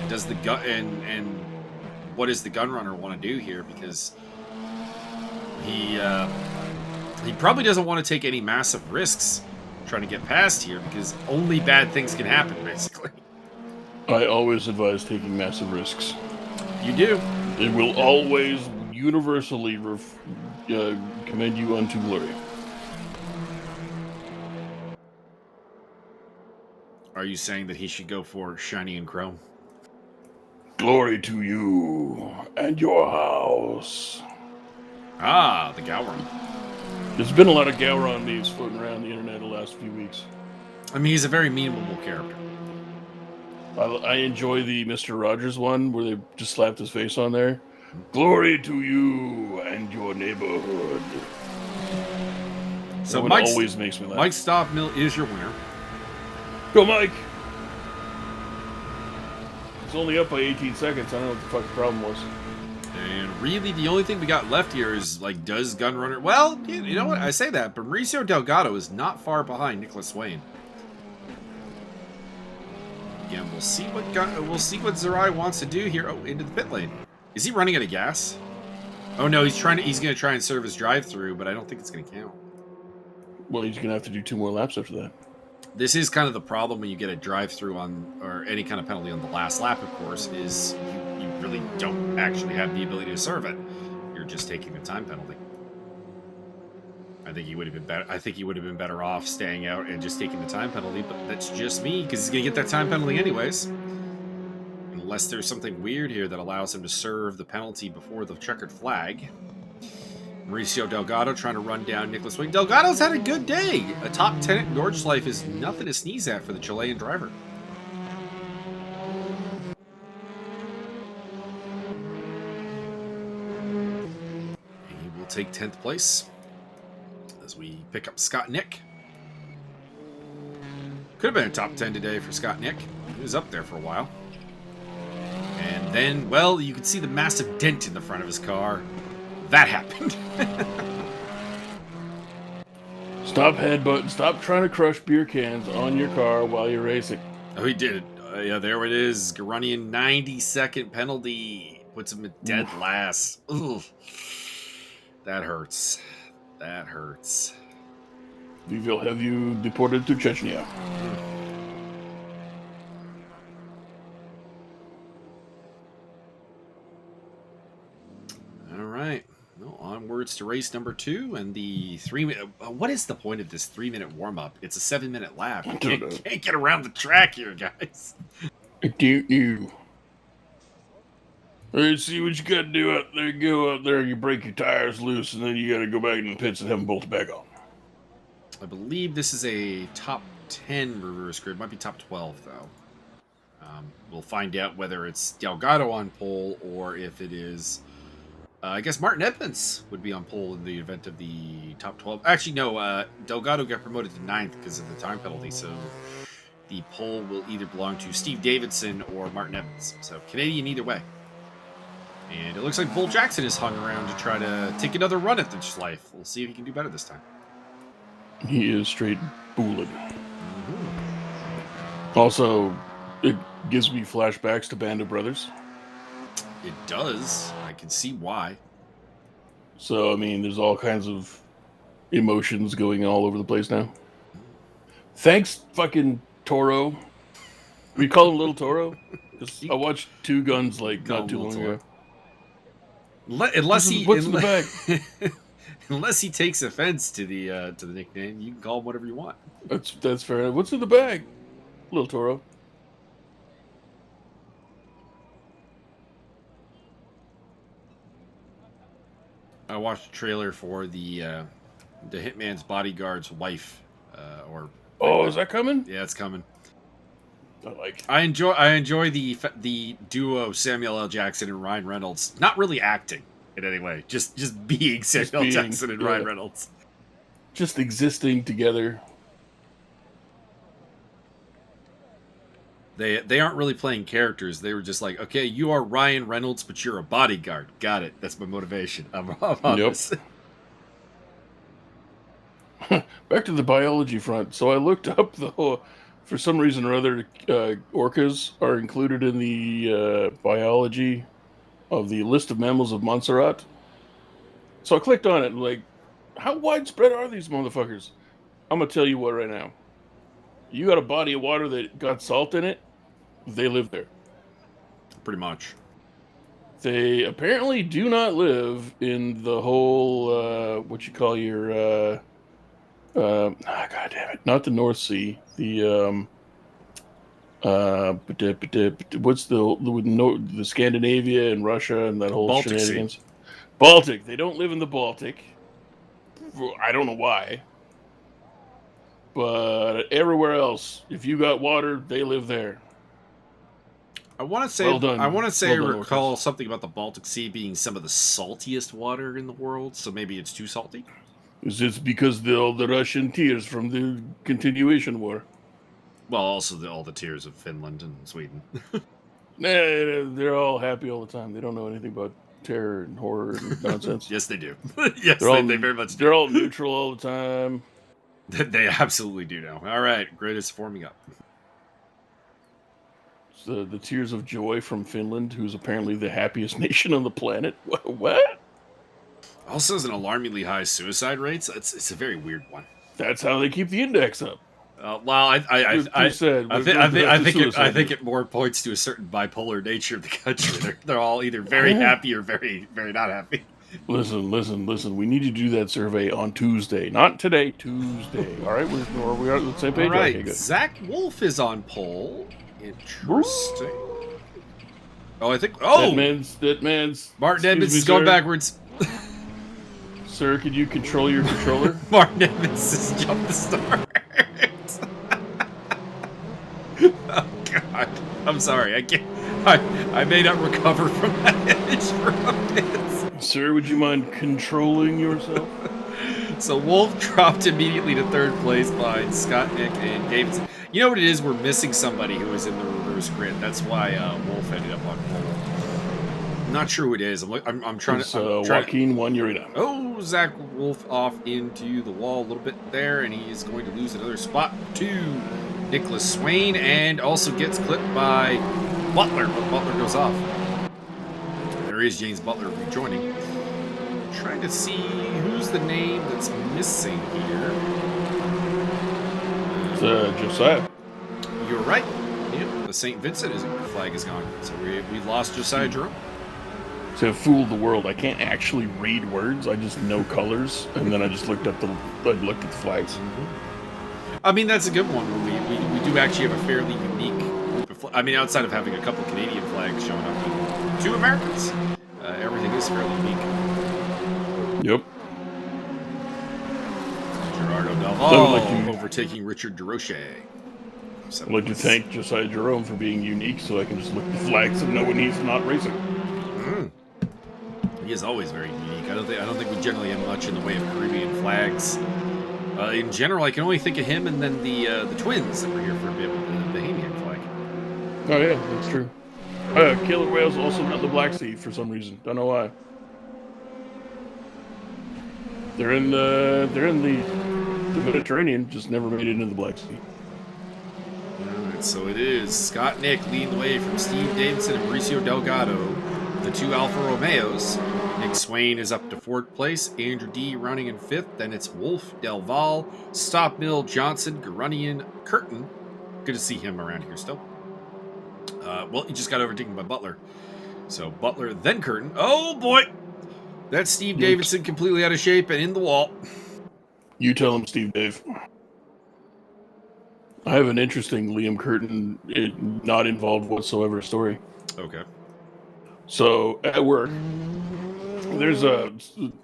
Does the gun and what does the gun runner want to do here? Because he probably doesn't want to take any massive risks trying to get past here because only bad things can happen, basically. I always advise taking massive risks. You do. It will always universally commend you unto glory. Are you saying that he should go for shiny and chrome? Glory to you and your house. Ah, the Gowron. There's been a lot of Gowron memes floating around the internet the last few weeks. I mean, he's a very memeable character. I enjoy the Mr. Rogers one where they just slapped his face on there. Glory to you and your neighborhood. So that Mike always makes me laugh. Mike Stockmill is your winner. Go, Mike! It's only up by 18 seconds. I don't know what the fuck the problem was. And really, the only thing we got left here is, does Gunrunner... Well, you know what? I say that, but Mauricio Delgado is not far behind Nicholas Wayne. Again, we'll see what Zerai wants to do here. Oh, into the pit lane. Is he running out of gas? Oh no, he's going to try and serve his drive-through, but I don't think it's going to count. Well, he's going to have to do 2 more laps after that. This is kind of the problem when you get a drive-through or any kind of penalty on the last lap, of course, is you really don't actually have the ability to serve it. You're just taking the time penalty. I think he would have been better. I think he would have been better off staying out and just taking the time penalty, but that's just me, because he's going to get that time penalty anyways. Unless there's something weird here that allows him to serve the penalty before the checkered flag. Mauricio Delgado trying to run down Nicholas Wayne. Delgado's had a good day. A top 10 at Nordschleife is nothing to sneeze at for the Chilean driver. He will take 10th place as we pick up Scott Nick. Could have been a top 10 today for Scott Nick. He was up there for a while. And then, well, you can see the massive dent in the front of his car. That happened. Stop headbutting. Stop trying to crush beer cans on your car while you're racing. Oh, he did. Yeah, there it is. Garunian 90-second penalty. Puts him at dead last. Ugh. That hurts. That hurts. We will have you deported to Chechnya. All right. Well, onwards to race number 2 and the 3-minute. What is the point of this 3-minute warm-up? It's a 7-minute lap. You can't get around the track here, guys. I don't know. All right, see what you got to do out there. Go out there, you break your tires loose, and then you got to go back in the pits and have them bolted back on. I believe this is a top 10 reverse grid. Might be top 12, though. We'll find out whether it's Delgado on pole or if it is... I guess Martin Edmonds would be on pole in the event of the top 12. Actually, no. Delgado got promoted to 9th because of the time penalty, so the pole will either belong to Steve Davidson or Martin Edmonds. So Canadian either way. And it looks like Bull Jackson is hung around to try to take another run at this life. We'll see if he can do better this time. He is straight bullet. Also, it gives me flashbacks to Band of Brothers. It does. I can see why. So, I mean, there's all kinds of emotions going all over the place now. Thanks, fucking Toro. We call him Little Toro. I watched Two Guns like not too long ago. Unless he what's in the bag? Unless he takes offense to the nickname, you can call him whatever you want. That's fair enough. What's in the bag? Little Toro. I watched a trailer for the Hitman's Bodyguard's wife. Oh, is that coming? Yeah, it's coming. I like it. I enjoy the duo Samuel L. Jackson and Ryan Reynolds. Not really acting in any way, just being Samuel Jackson and Ryan Reynolds. Just existing together. They aren't really playing characters. They were just like, okay, you are Ryan Reynolds, but you're a bodyguard. Got it. That's my motivation. I'm on this. Back to the biology front. So I looked up the whole... For some reason or other, orcas are included in the biology of the list of mammals of Montserrat. So I clicked on it and like, how widespread are these motherfuckers? I'm going to tell you what right now. You got a body of water that got salt in it, they live there. Pretty much. They apparently do not live in the whole, what you call your... God damn it! Not the North Sea. The what's the Scandinavia and Russia and that whole Baltic shenanigans? Sea. Baltic. They don't live in the Baltic. I don't know why. But everywhere else, if you got water, they live there. I want to say. Well done. I want to say. Well I done, recall Orcas. something about the Baltic Sea being some of the saltiest water in the world. So maybe it's too salty. Is this because all the Russian tears from the continuation war? Well, also all the tears of Finland and Sweden. Nah, they're all happy all the time. They don't know anything about terror and horror and nonsense. Yes, they do. Yes, they very much do. They're all neutral all the time. They absolutely do now. All right, grid is forming up. It's the tears of joy from Finland, who's apparently the happiest nation on the planet. What? Also has an alarmingly high suicide rates. It's a very weird one. That's how they keep the index up. Well, I think it more points to a certain bipolar nature of the country. They're all either very happy or very, very not happy. Listen. We need to do that survey on Tuesday, not today. Tuesday. All right, we are on the same page. All right, okay, Zach Wolf is on pole. Interesting. Oh, I think. Oh, that man's. Martin Edmonds is going backwards. Sir, could you control your controller? Martin Edmonds has jumped the start. Oh God, I'm sorry. I can't. I may not recover from that image for a bit. Sir, would you mind controlling yourself? So Wolf dropped immediately to third place behind Scott, Nick, and Davidson. You know what it is? We're missing somebody who was in the reverse grid. That's why Wolf ended up on pole. I'm not sure who it is. I'm trying to. Joaquin Juanurina. Oh, Zach Wolf off into the wall a little bit there, and he is going to lose another spot to Nicholas Swain, and also gets clipped by Butler, but Butler goes off. There is James Butler rejoining. Trying to see who's the name that's missing here. It's Josiah. You're right. Yep, the St. Vincent flag is gone. So we lost Josiah Jerome. To fool the world, I can't actually read words. I just know colors, and then I just looked at the flags. Mm-hmm. I mean, that's a good one. We do actually have a fairly unique group of flags. I mean, outside of having a couple Canadian flags showing up 2 Americans. Everything is fairly unique. Yep. Gerardo So Delval overtaking Richard DeRoche. I'd like to thank Josiah Jerome for being unique, so I can just look at the flags and know when he's not racing. He is always very unique. I don't think we generally have much in the way of Caribbean flags. In general, I can only think of him and then the twins that were here for a bit with the Bahamian flag. Oh yeah, that's true. Killer whales also not the Black Sea for some reason. Don't know why. They're in the Mediterranean, just never made it into the Black Sea. Alright, so it is Scott Nick leading the way from Steve Davidson and Mauricio Delgado, the 2 Alfa Romeos. Nick Swain is up to 4th place, Andrew D running in 5th, then it's Wolf, Delval, Stopmill, Johnson, Garunian, Curtin. Good to see him around here still. Well, he just got overtaken by Butler. So Butler, then Curtin. Oh boy! That's Steve Davidson completely out of shape and in the wall. You tell him, Steve Dave. I have an interesting Liam Curtin not involved whatsoever story. Okay. So at work, there's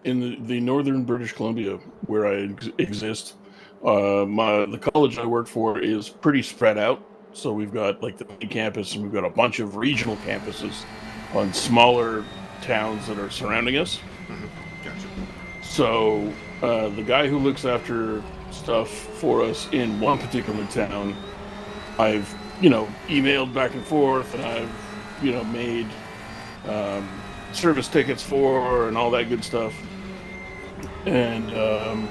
in the northern British Columbia where I exist. The college I work for is pretty spread out. So we've got like the main campus, and we've got a bunch of regional campuses on smaller towns that are surrounding us. Gotcha. So the guy who looks after stuff for us in one particular town, I've emailed back and forth, and I've made service tickets for and all that good stuff. And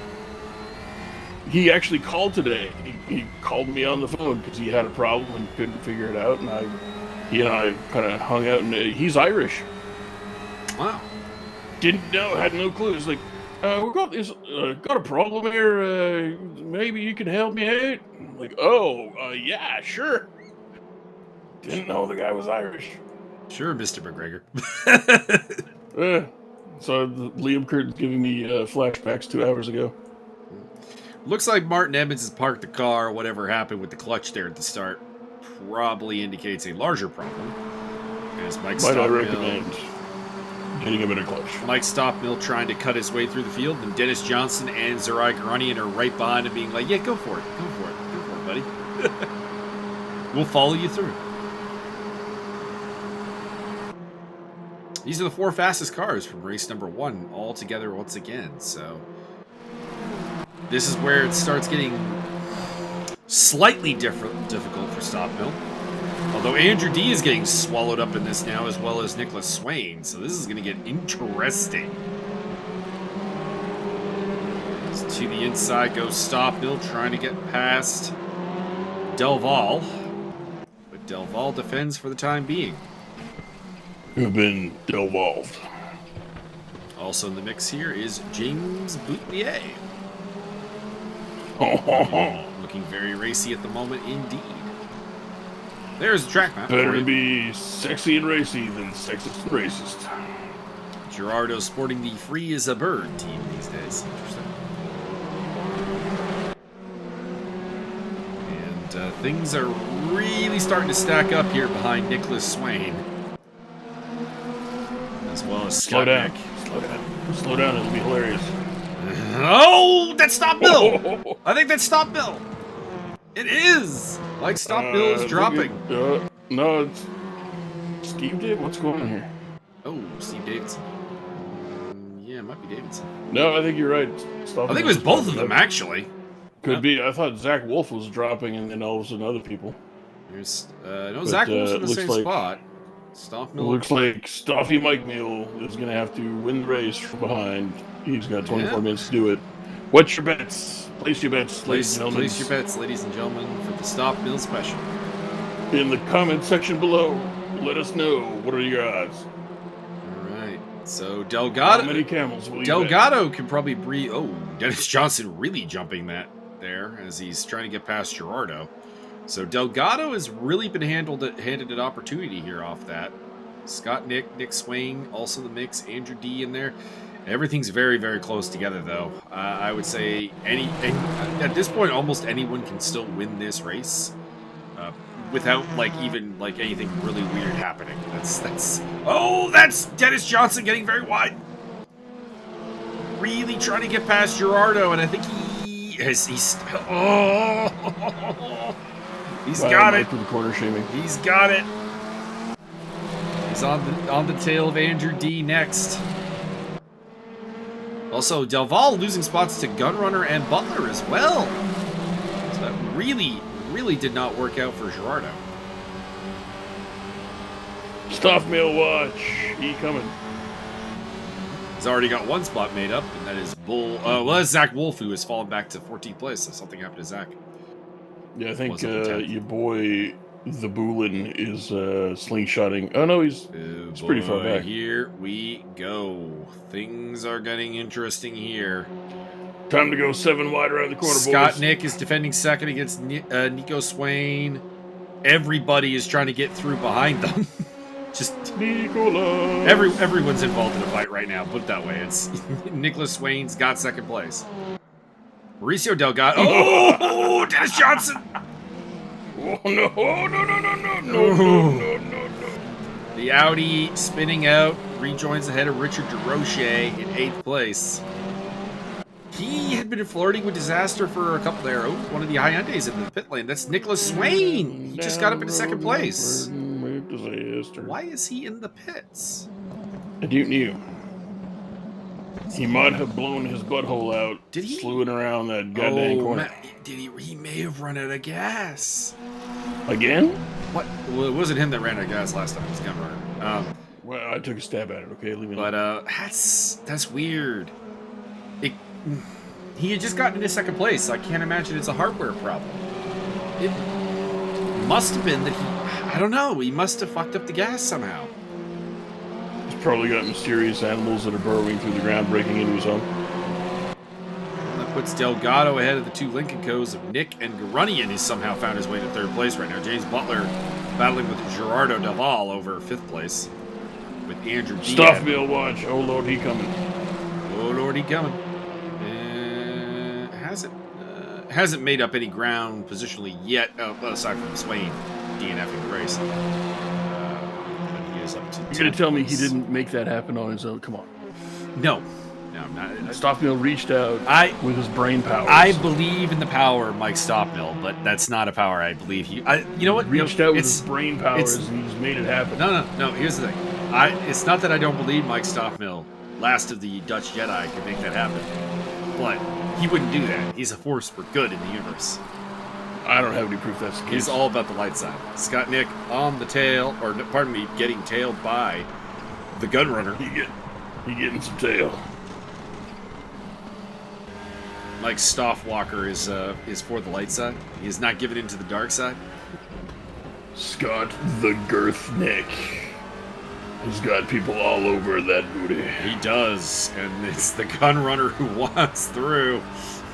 he actually called today. He called me on the phone because he had a problem and couldn't figure it out, and he and I kind of hung out. And he's Irish. Wow. Didn't know, had no clue. It's like, we got a problem here. Maybe you can help me out. I'm like, yeah, sure. Didn't know the guy was Irish. Sure, Mr. McGregor. So Liam Curtin's giving me flashbacks 2 hours ago. Looks like Martin Evans has parked the car. Whatever happened with the clutch there at the start probably indicates a larger problem. As Mike Might I recommend getting him in a clutch? Mike Stopmill trying to cut his way through the field, and Dennis Johnson and Zerai Garunian are right behind him being like, yeah, go for it, buddy. We'll follow you through. These are the 4 fastest cars from race number 1 all together once again, so this is where it starts getting slightly difficult for Stopmill. Although Andrew D is getting swallowed up in this now, as well as Nicholas Swain, so this is going to get interesting. So to the inside goes Stopmill, trying to get past Delval. But Delval defends for the time being. Who've been devolved. Also in the mix here is James Boutelier. Looking very racy at the moment indeed. There's the track map. Better be sexy and racy than sexist and racist. Gerardo sporting the Free as a Bird team these days. Interesting. And things are really starting to stack up here behind Nicholas Swain. As well as Scott Nick. Slow down, it'll be hilarious. Oh, that's Stopmill! I think that's Stopmill. It is! Like Stopmill is dropping. No, it's Steve Dave. What's going on here? Oh, Steve Davidson. Yeah, it might be Davidson. No, I think you're right. I think it was both of them, actually. Could be. I thought Zach Wolf was dropping, and then all of a sudden other people. There's no Zach Wolf's in the same spot. Stopmill. Looks like Stoffy Mike Mule is going to have to win the race from behind. He's got 24 minutes to do it. What's your bets? Place your bets, ladies and gentlemen. Place your bets, ladies and gentlemen, for the Stopmill special. In the comment section below, let us know. What are your odds? All right. So Delgado. How many camels will you Delgado bet? Can probably breathe. Oh, Dennis Johnson really jumping that there as he's trying to get past Gerardo. So Delgado has really been handed an opportunity here off that. Scott Nick Swain, also the mix, Andrew D in there. Everything's very, very close together, though. I would say at this point, almost anyone can still win this race. without like even like anything really weird happening. That's Dennis Johnson getting very wide. Really trying to get past Gerardo, and I think he's got it. To the corner shaming. He's got it. He's on the tail of Andrew D next. Also, Delval losing spots to Gunrunner and Butler as well. So that really did not work out for Gerardo. Stuff mill watch. He coming. He's already got one spot made up, and that is that's Zach Wolf, who has fallen back to 14th place. So something happened to Zach. Yeah, I think your boy the Boolin is slingshotting. Oh no, he's pretty far back. Here we go. Things are getting interesting here. Time to go 7 wide around the corner, Scott boys. Nick is defending second against Nico Swain. Everybody is trying to get through behind them. Just everyone's involved in a fight right now. Put it that way. It's Nicholas Swain's got second place. Mauricio Delgado. Oh, Dennis Johnson. Oh no. The Audi spinning out, rejoins ahead of Richard DeRoche in 8th place. He had been flirting with disaster for a couple there. Oh, one of the Hyundais in the pit lane. That's Nicholas Swain. He just got up into second place. Why is he in the pits? I don't know. He might have blown his butthole out. Did he? Slewing around that goddamn corner. Did he? He may have run out of gas. Again? What? Well, it wasn't him that ran out of gas last time. It was Gunrunner. Well, I took a stab at it. Okay, leave me alone. But that's weird. He had just gotten into second place. So I can't imagine it's a hardware problem. It must have been that I don't know. He must have fucked up the gas somehow. He's probably got mysterious animals that are burrowing through the ground, breaking into his home. That puts Delgado ahead of the two Lincoln Co's of Nick and Garunian, who's somehow found his way to 3rd place right now. James Butler battling with Gerardo Delval over 5th place. With Andrew G. Stuff mill watch. Oh Lord, he coming. Oh Lord, he coming. Hasn't made up any ground positionally yet, aside from Swain DNFing the race. But he is up to. You're gonna tell me he didn't make that happen on his own? Come on. No, I'm not. Stockmill reached out with his brain power. I believe in the power of Mike Stockmill, but that's not a power I believe he. You know what? Reached out with his brain powers and he's made it happen. No. Here's the thing. It's not that I don't believe Mike Stockmill, last of the Dutch Jedi, could make that happen, but he wouldn't do that. He's a force for good in the universe. I don't have any proof that's the case. He's all about the light side. Scott Nick on the tail, or pardon me, getting tailed by the Gunrunner. He getting some tail. Mike Stoffwalker is for the light side. He is not giving in to the dark side. Scott the Girth Nick. He's got people all over that booty. He does, and it's the Gunrunner who wants through.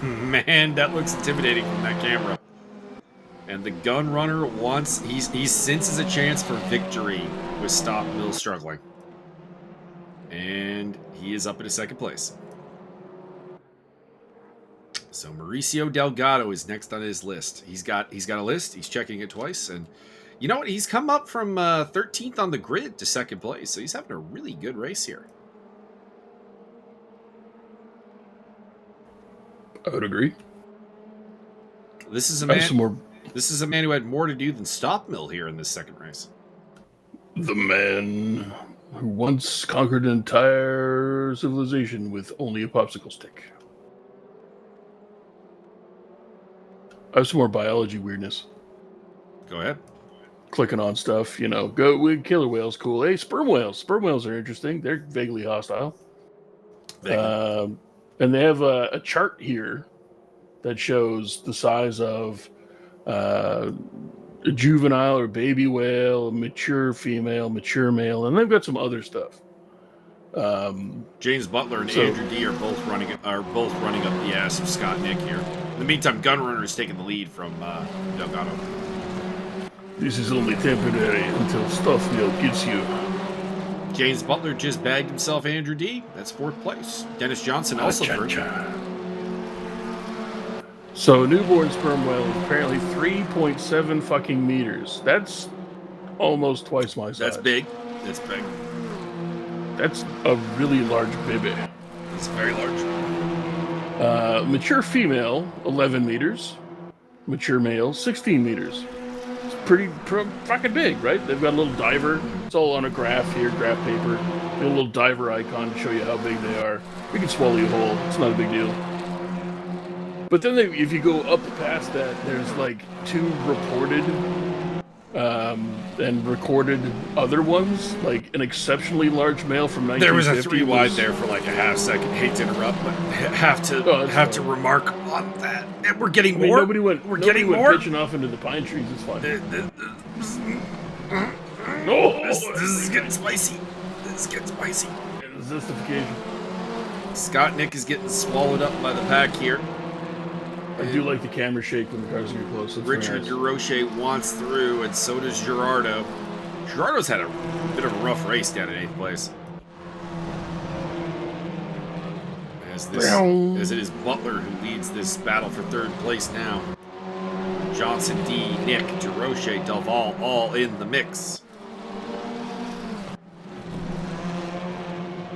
Man, that looks intimidating from that camera. And the Gunrunner wants, he senses a chance for victory with Stockmill struggling. And he is up into 2nd place. So Mauricio Delgado is next on his list. He's got a list, he's checking it twice, and you know what? He's come up from 13th on the grid to 2nd place, so he's having a really good race here. I would agree. This is a man. This is a man who had more to do than Stockmill here in this 2nd race. The man who once conquered an entire civilization with only a popsicle stick. I have some more biology weirdness. Go ahead. Clicking on stuff, go with killer whales, cool. Hey, sperm whales. Sperm whales are interesting. They're vaguely hostile. And they have a chart here that shows the size of a juvenile or baby whale, a mature female, mature male, and they've got some other stuff. James Butler and Andrew D are both running up the ass of Scott Nick here. In the meantime, Gunrunner is taking the lead from Delgado. This is only temporary until Stockmill gets you. James Butler just bagged himself Andrew D. That's 4th place. Dennis Johnson also third. So newborn sperm whale is apparently 3.7 fucking meters. That's almost twice my size. That's big. That's big. That's a really large baby. It's very large. Mature female, 11 meters. Mature male, 16 meters. It's pretty fucking big, right? They've got a little diver. It's all on a graph here, graph paper. Got a little diver icon to show you how big they are. We can swallow you whole. It's not a big deal. But then if you go up past that, there's like 2 reported and recorded other ones, like an exceptionally large male from 1950. There was a 3 wide there for like a half second. Hate to interrupt, but have to remark on that. And we're getting more. Nobody went pitching off into the pine trees. It's fine. This is getting spicy. This is getting spicy. Zestification. Scott Nick is getting swallowed up by the pack here. I do like the camera shake when the cars get close. That's Richard Durocher wants through, and so does Gerardo. Gerardo's had a bit of a rough race down in 8th place. As it is Butler who leads this battle for 3rd place now. Johnson, D, Nick, Durocher, Delval, all in the mix.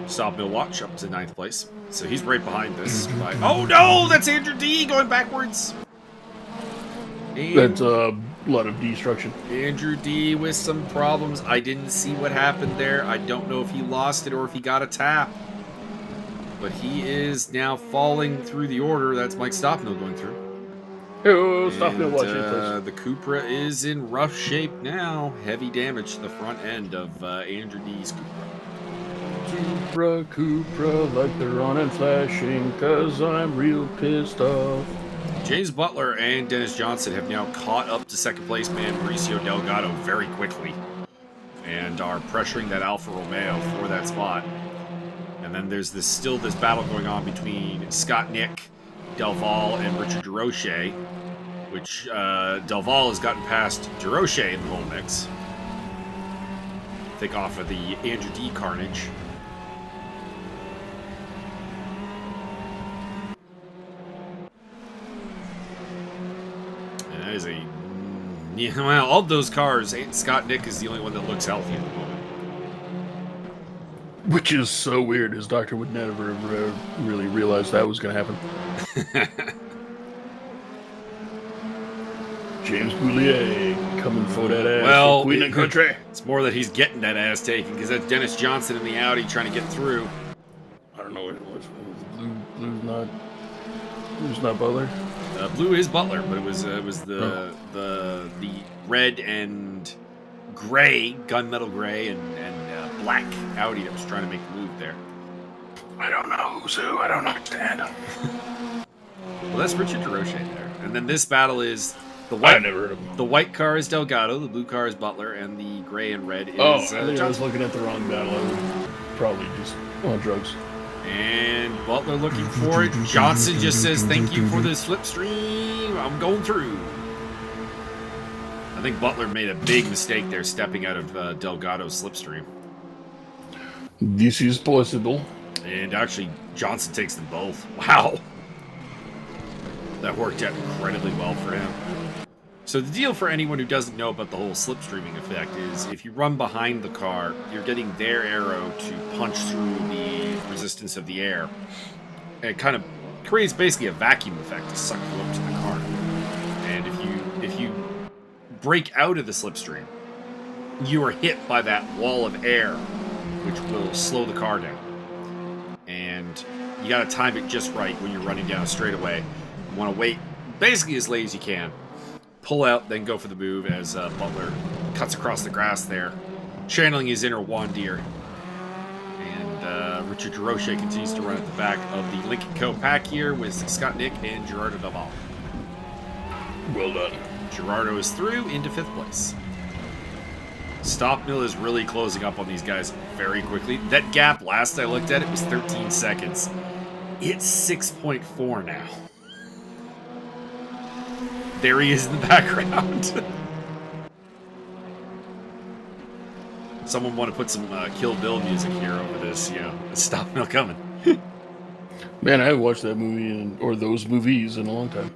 Stop Mill Watch up to 9th place. So he's right behind this. Oh no, that's Andrew D going backwards. That's a lot of destruction. Andrew D with some problems. I didn't see what happened there. I don't know if he lost it or if he got a tap. But he is now falling through the order. That's Mike Stopmill going through. Oh, Stopmill watching the Cupra is in rough shape now. Heavy damage to the front end of Andrew D's Cupra. Cupra, like they're on and flashing, cause I'm real pissed off. James Butler and Dennis Johnson have now caught up to 2nd place man Mauricio Delgado very quickly and are pressuring that Alfa Romeo for that spot. And then there's still this battle going on between Scott Nick, Delval, and Richard Durocher, which Delval has gotten past Durocher in the whole mix. Think off of the Andrew D carnage. And that is well, all those cars, Scott Nick is the only one that looks healthy at the moment. Which is so weird. His doctor would never have really realized that was going to happen. James Boulier coming for that ass. Well, Queen and country. It's more that he's getting that ass taken because that's Dennis Johnson in the Audi trying to get through. I don't know what it was. Blue's not Butler. Blue is Butler, but it was the red and gray, gunmetal gray and black Audi that was trying to make the move there. I don't know who's who. I don't understand. Well, that's Richard Durocher there. And then this battle is the white. I've never heard of him. The white car is Delgado, the blue car is Butler, and the gray and red is I think Johnson. I was looking at the wrong battle. I would probably just on drugs. And Butler looking for it. Johnson just says, "Thank you for the slipstream. I'm going through." I think Butler made a big mistake there, stepping out of Delgado's slipstream. This is possible. And actually, Johnson takes them both. Wow. That worked out incredibly well for him. So the deal for anyone who doesn't know about the whole slipstreaming effect is if you run behind the car, you're getting their arrow to punch through the resistance of the air. And it kind of creates basically a vacuum effect to suck you up to the car. And if you break out of the slipstream, you are hit by that wall of air, which will slow the car down. And you got to time it just right when you're running down a straightaway. You want to wait basically as late as you can. Pull out, then go for the move as Butler cuts across the grass there, channeling his inner Juan Deere. And Richard Durocher continues to run at the back of the Lincoln Co. pack here with Scott Nick and Gerardo Delval. Well done. Gerardo is through into 5th place. Stopmill is really closing up on these guys very quickly. That gap, last I looked at it, was 13 seconds. It's 6.4 now. There he is in the background. Someone want to put some Kill Bill music here over this, Stopmill coming. Man, I haven't watched that movie or those movies in a long time.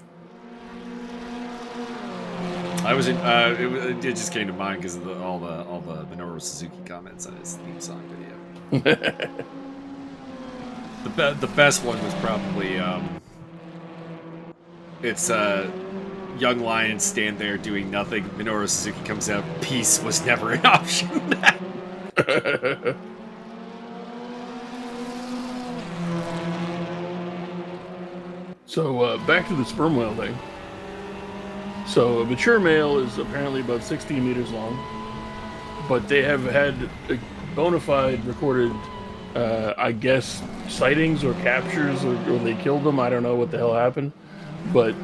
I was in. It just came to mind because of all the Minoru Suzuki comments on his theme song video. The best one was probably it's young lions stand there doing nothing. Minoru Suzuki comes out. Peace was never an option. So back to the sperm whale thing. So a mature male is apparently about 16 meters long, but they have had a bona fide recorded, I guess, sightings or captures, or they killed them. I don't know what the hell happened. But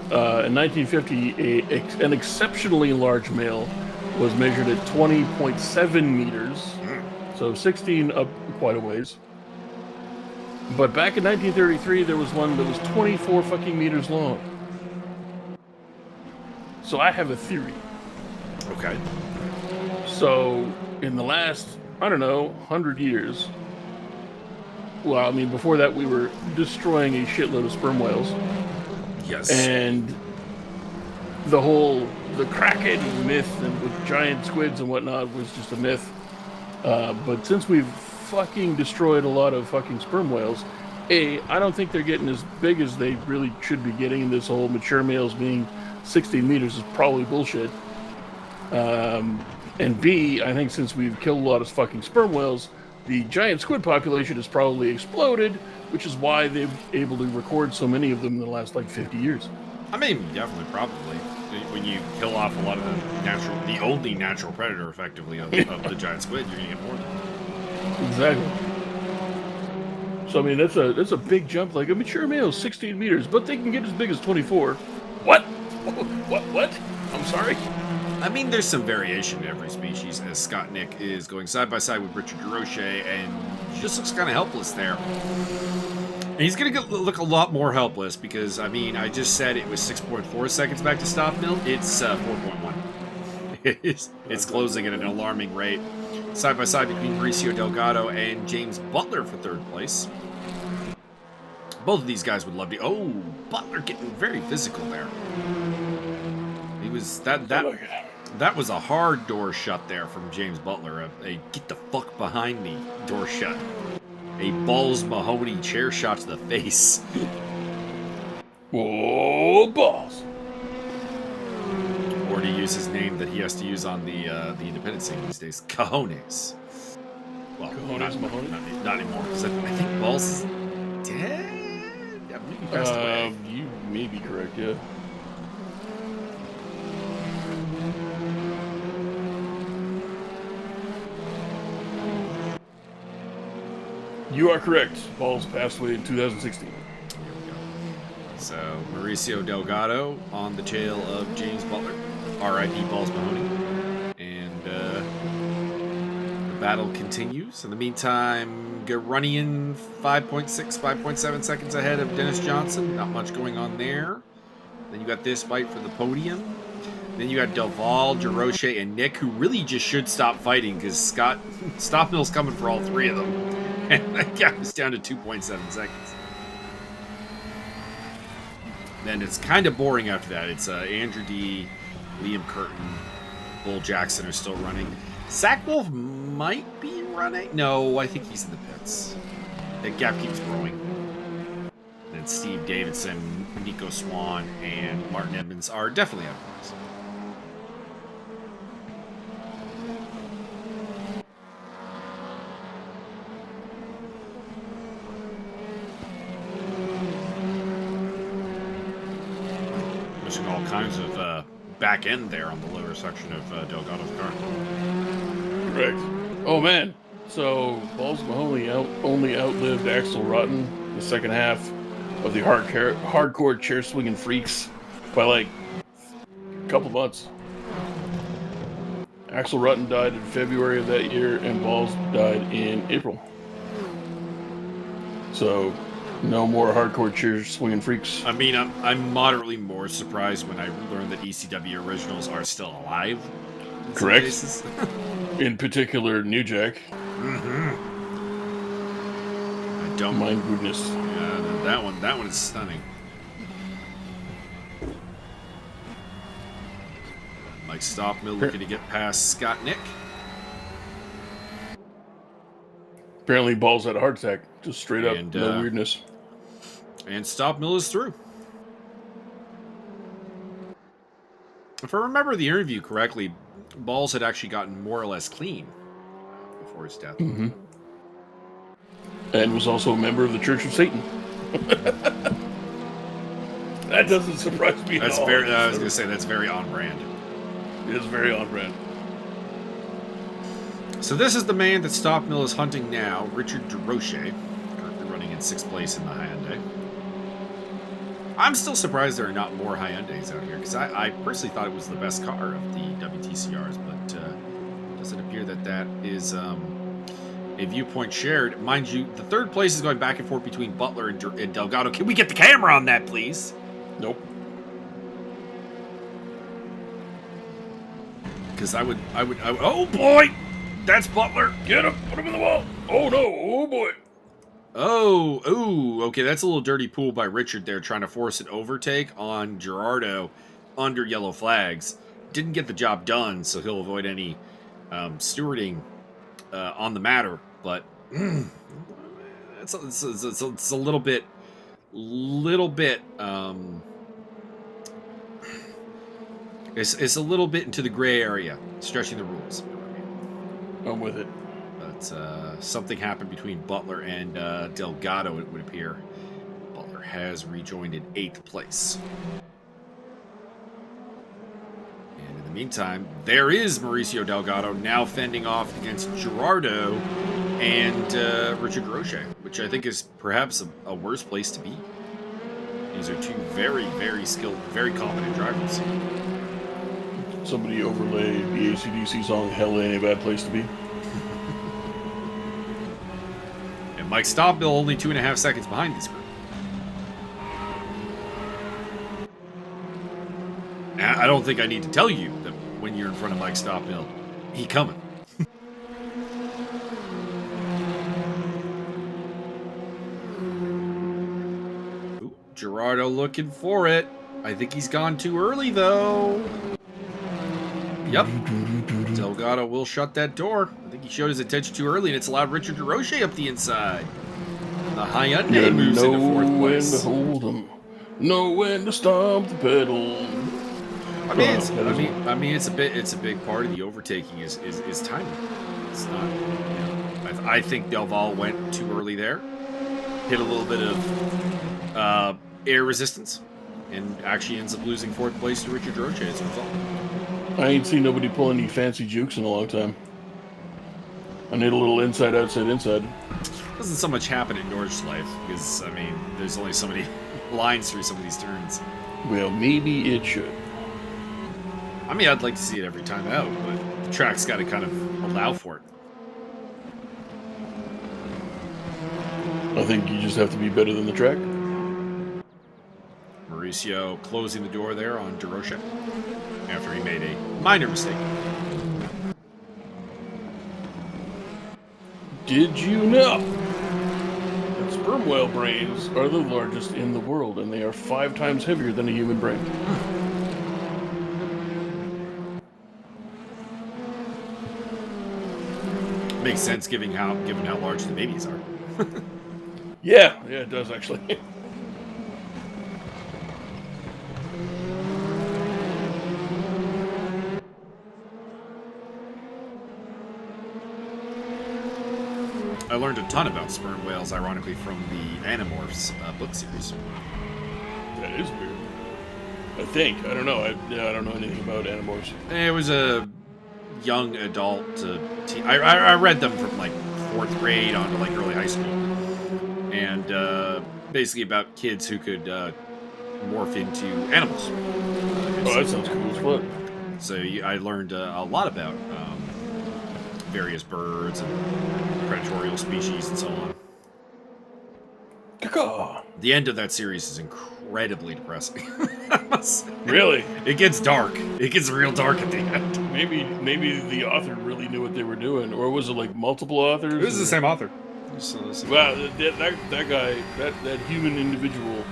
in 1950, an exceptionally large male was measured at 20.7 meters, so 16 up quite a ways. But back in 1933, there was one that was 24 fucking meters long. So I have a theory. Okay. So in the last, I don't know, 100 years, well, I mean, before that, we were destroying a shitload of sperm whales. Yes. And the Kraken myth and with giant squids and whatnot was just a myth. But since we've fucking destroyed a lot of fucking sperm whales, I don't think they're getting as big as they really should be getting. This whole mature males being 16 meters is probably bullshit. And B, I think since we've killed a lot of fucking sperm whales, the giant squid population has probably exploded, which is why they're able to record so many of them in the last, 50 years. I mean, definitely, probably. When you kill off a lot of the only natural predator, effectively, of the giant squid, you're going to get more of them. Exactly. So, I mean, that's a big jump. Like, a mature male is 16 meters, but they can get as big as 24. What? What? I'm sorry? I mean, there's some variation in every species, as Scott Nick is going side by side with Richard DeRoche, and he just looks kind of helpless there. And he's going to look a lot more helpless because, I mean, I just said it was 6.4 seconds back to stop mill. It's 4.1. It's closing at an alarming rate. Side by side between Mauricio Delgado and James Butler for third place. Both of these guys would love to. Oh, Butler getting very physical there. He was that was a hard door shut there from James Butler. A get the fuck behind me door shut. A Balls Mahoney chair shot to the face. Whoa, balls! Or to use his name that he has to use on the independent scene these days, Cajones. Well, Cajones not anymore, because I think Balls is dead? Yeah, maybe passed away. You may be correct, yeah. You are correct. Balls passed away in 2016. So, Mauricio Delgado on the tail of James Butler. R.I.P. Balls Mahoney. And the battle continues. In the meantime, Garunian 5.6, 5.7 seconds ahead of Dennis Johnson. Not much going on there. Then you got this fight for the podium. Then you got Delval, Jaroche, and Nick, who really just should stop fighting because Stop Mill's coming for all three of them. And that gap is down to 2.7 seconds. Then it's kind of boring after that. It's Andrew D., Liam Curtin, Bull Jackson are still running. Zach Wolf might be running. No, I think he's in the pits. That gap keeps growing. Then Steve Davidson, Nico Swan, and Martin Edmonds are definitely out of course. All kinds of back end there on the lower section of Delgado's car. Correct. Oh man, so Balls Mahoney only outlived Axel Rotten the second half of the hardcore chair swinging freaks by a couple months. Axel Rutten died in February of that year, and Balls died in April. So no more hardcore chair swinging freaks. I mean, I'm moderately more surprised when I learned that ECW originals are still alive. Correct. In particular, New Jack. Mm-hmm. I don't. My goodness. Yeah, that one is stunning. Mike Mike Stockmill looking to get past Scott Nick. Apparently, Balls had a heart attack. Just straight up, no weirdness. And Stockmill is through. If I remember the interview correctly, Balls had actually gotten more or less clean before his death. Mm-hmm. And was also a member of the Church of Satan. That doesn't surprise me at all. I was going to say, that's very on brand. It is very on brand. So this is the man that Stockmill is hunting now, Richard DeRoche, currently running in 6th place in the Hyundai. I'm still surprised there are not more Hyundais out here, because I personally thought it was the best car of the WTCRs, but it doesn't appear that is a viewpoint shared. Mind you, the 3rd place is going back and forth between Butler and Delgado. Can we get the camera on that, please? Nope. Because I would. Oh boy, that's Butler. Get him! Put him in the wall! Oh no! Oh boy! Oh, okay, that's a little dirty pool by Richard there, trying to force an overtake on Gerardo under yellow flags. Didn't get the job done, so he'll avoid any stewarding on the matter. But it's a little bit. It's a little bit into the gray area, stretching the rules. I'm with it. But something happened between Butler and Delgado, it would appear. Butler has rejoined in 8th place. And in the meantime, there is Mauricio Delgado now fending off against Gerardo and Richard Roche, which I think is perhaps a worse place to be. These are two very, very skilled, very competent drivers. Somebody overlay the AC/DC song "Hell Ain't a Bad Place to Be." And Mike Stockmill only 2.5 seconds behind this group. I don't think I need to tell you that when you're in front of Mike Stockmill, he coming. Ooh, Gerardo looking for it. I think he's gone too early, though. Yep. Delgado will shut that door. I think he showed his attention too early, and it's allowed Richard DeRoche up the inside. The Hyundai moves into 4th place. Know when to hold 'em. Know when to stomp the pedal. I mean, it's a big part of the overtaking is timing. It's not. I think Delval went too early there, hit a little bit of air resistance, and actually ends up losing 4th place to Richard DeRoche as a result. I ain't seen nobody pull any fancy jukes in a long time. I need a little inside, outside, inside. Doesn't so much happen at Nordschleife because, I mean, there's only so many lines through some of these turns. Well, maybe it should. I mean, I'd like to see it every time out, but the track's got to kind of allow for it. I think you just have to be better than the track. Mauricio closing the door there on DeRoche after he made a minor mistake. Did you know that sperm whale brains are the largest in the world, and they are 5 times heavier than a human brain? Makes sense given how large the babies are. Yeah, it does actually. I learned a ton about sperm whales, ironically, from the Animorphs book series. That is weird. I think. I don't know. I don't know anything about Animorphs. It was a young adult teen. I read them from like 4th grade on to like early high school. And basically about kids who could morph into animals. Oh, that sounds cool as fuck. So I learned a lot about various birds and predatorial species and so on. Caw. The end of that series is incredibly depressing. Really? It gets dark. It gets real dark at the end. Maybe the author really knew what they were doing, or was it like multiple authors? This is the same author. Wow, that guy, that human individual,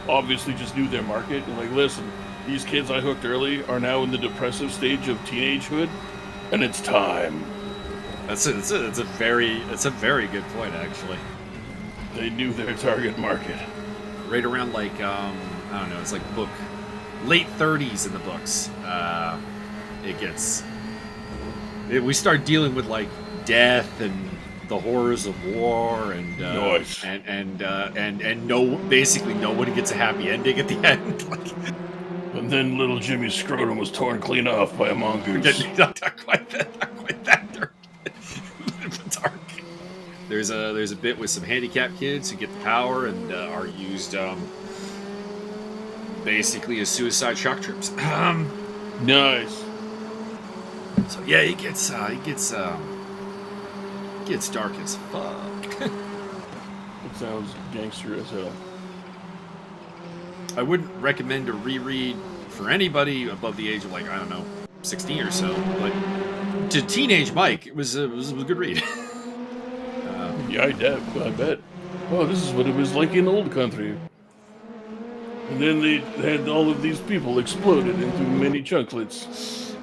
obviously just knew their market and like, listen, these kids I hooked early are now in the depressive stage of teenagehood, and it's time. That's a very good point, actually. They knew their target market. Right around like I don't know, it's like book late 30s in the books. We start dealing with like death and the horrors of war and Nice. and basically nobody gets a happy ending at the end. Like, And then little Jimmy's scrotum was torn clean off by a mongoose. not quite that dark. Dark. There's a bit with some handicapped kids who get the power and are used basically as suicide shock troops. Nice. So yeah, it gets dark as fuck. It sounds gangster as hell. I wouldn't recommend a reread for anybody above the age of like, I don't know, 16 or so, but to teenage Mike, it was a good read. Yeah, I bet. Oh, this is what it was like in old country. And then they had all of these people exploded into mini chunklets.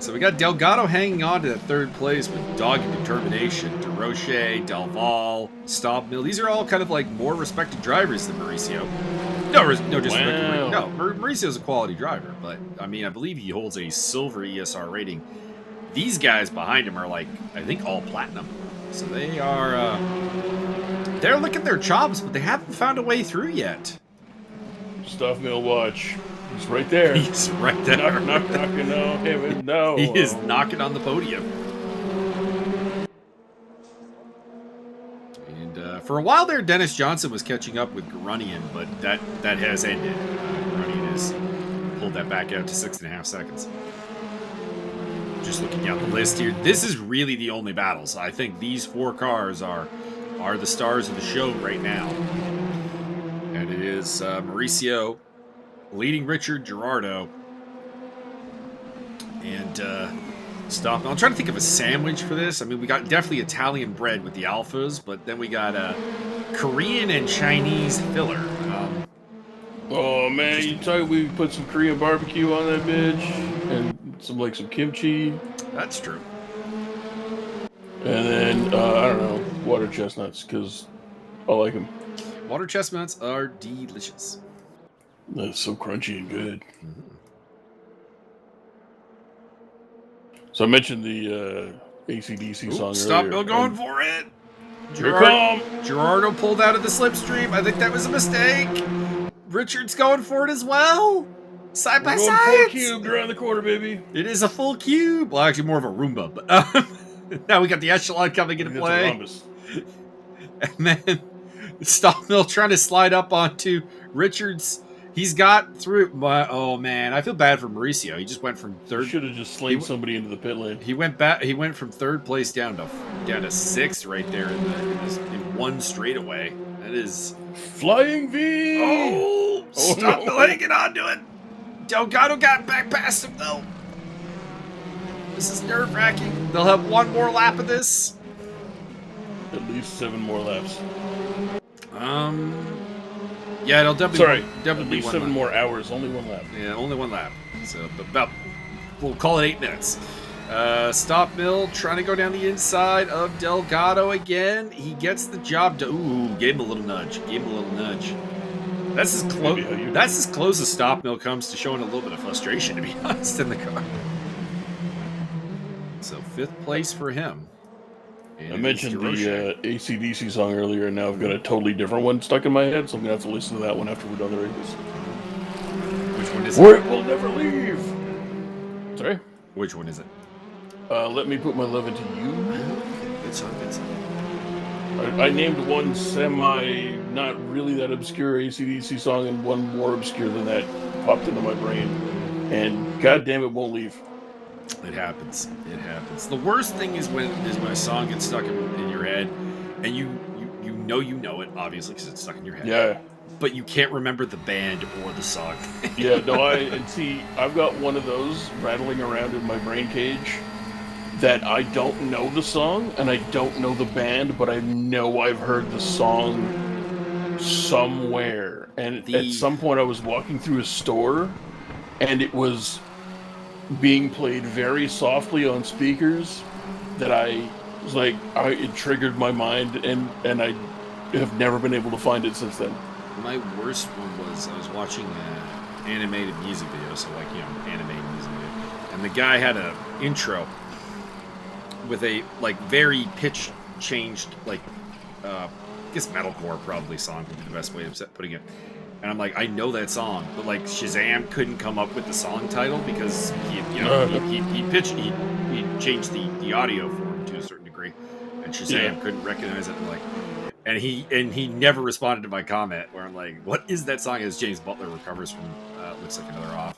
So we got Delgado hanging on to that third place with dogged determination. DeRoche, Delval, Staubmill. These are all kind of like more respected drivers than Mauricio. No disrespect. Wow. No, Mauricio's a quality driver, but I mean, I believe he holds a silver ESR rating. These guys behind him are like, I think, all platinum. So they are, they're licking their chops, but they haven't found a way through yet. Staubmill watch. He's right there. He's right there. Knocking on heaven. No. He is knocking on the podium. And for a while there, Dennis Johnson was catching up with Garunian, but that has ended. Garunian has pulled that back out to 6.5 seconds. Just looking down the list here, this is really the only battles. I think these 4 cars are the stars of the show right now. And it is Mauricio leading Richard, Gerardo, and Stop. I'm trying to think of a sandwich for this. I mean, we got definitely Italian bread with the alphas, but then we got Korean and Chinese filler. Oh man, you talking? We put some Korean barbecue on that bitch, and some kimchi. That's true. And then I don't know, water chestnuts because I like them. Water chestnuts are delicious. That's so crunchy and good. Mm-hmm. So I mentioned the AC/DC song Stop earlier. Bill going for it. Gerardo pulled out of the slipstream. I think that was a mistake. Richard's going for it as well. Side by side. Full cube around the corner, baby. It is a full cube. Well, actually, more of a Roomba. But now we got the echelon coming into play. And then Stop trying to slide up onto Richard's. He's got through. Oh man, I feel bad for Mauricio. He just went from third. Should have just slayed somebody into the pit lane. He went back. He went from third place down to 6th right there in one straightaway. That is flying V. Oh, Stop hanging on to it. Delgado got back past him though. This is nerve-wracking. They'll have one more lap of this. At least 7 more laps. Yeah, it'll definitely. At least 7 more hours. Only 1 lap. Yeah, only 1 lap. So we'll call it 8 minutes. Stop Mill trying to go down the inside of Delgado again. He gets the job done. Ooh, gave him a little nudge. That's as close as Stop Mill comes to showing a little bit of frustration, to be honest, in the car. So 5th place for him. And I mentioned the AC/DC song earlier, and now I've got a totally different one stuck in my head, so I'm going to have to listen to that one after we're done the race. Which one is it? Or it will never leave! Sorry? Which one is it? Let Me Put My Love Into You. Good song. I named one not really that obscure AC/DC song, and one more obscure than that popped into my brain. And goddamn, it won't leave. It happens. The worst thing is when a song gets stuck in your head, and you know it, obviously, because it's stuck in your head. Yeah. But you can't remember the band or the song. Yeah, no, I've got one of those rattling around in my brain cage that I don't know the song, and I don't know the band, but I know I've heard the song somewhere. And at some point I was walking through a store, and it was being played very softly on speakers that I was like, it triggered my mind, and I have never been able to find it since then. My worst one was I was watching an animated music video, so like, animated music video, and the guy had a intro with a like very pitch changed, like I guess metalcore probably song would be the best way of putting it. And I'm like, I know that song, but like Shazam couldn't come up with the song title because he changed the audio for him to a certain degree, and Shazam couldn't recognize it. And he never responded to my comment where I'm like, what is that song? As James Butler recovers from looks like another off.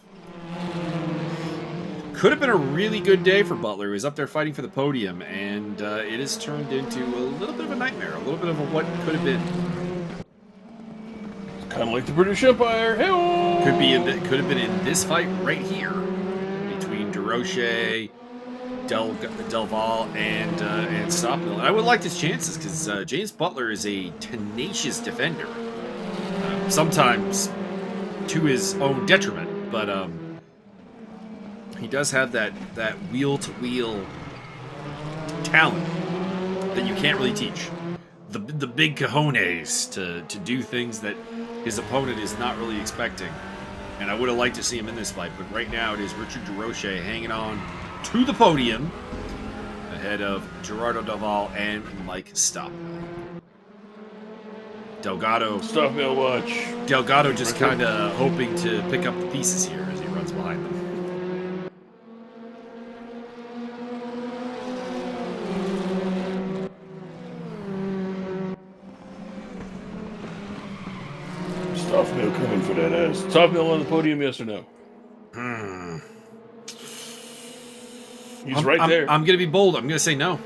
Could have been a really good day for Butler. He was up there fighting for the podium, and it has turned into a little bit of a nightmare, a little bit of a what could have been. Kind of like the British Empire. Hey-oh! Could have been in this fight right here between DeRoche, Delval, and Stopmill. And I would like his chances because James Butler is a tenacious defender, sometimes to his own detriment, but he does have that wheel-to-wheel talent that you can't really teach. The big cojones to do things that his opponent is not really expecting. And I would have liked to see him in this fight, but right now it is Richard DeRoche hanging on to the podium ahead of Gerardo Delval and Mike Stopmill. Delgado. Stopmill watch. Delgado just kind of hoping to pick up the pieces here as he runs behind them. Stopmill coming for that ass. Stopmill on the podium, yes or no? He's right there. I'm going to be bold. I'm going to say no.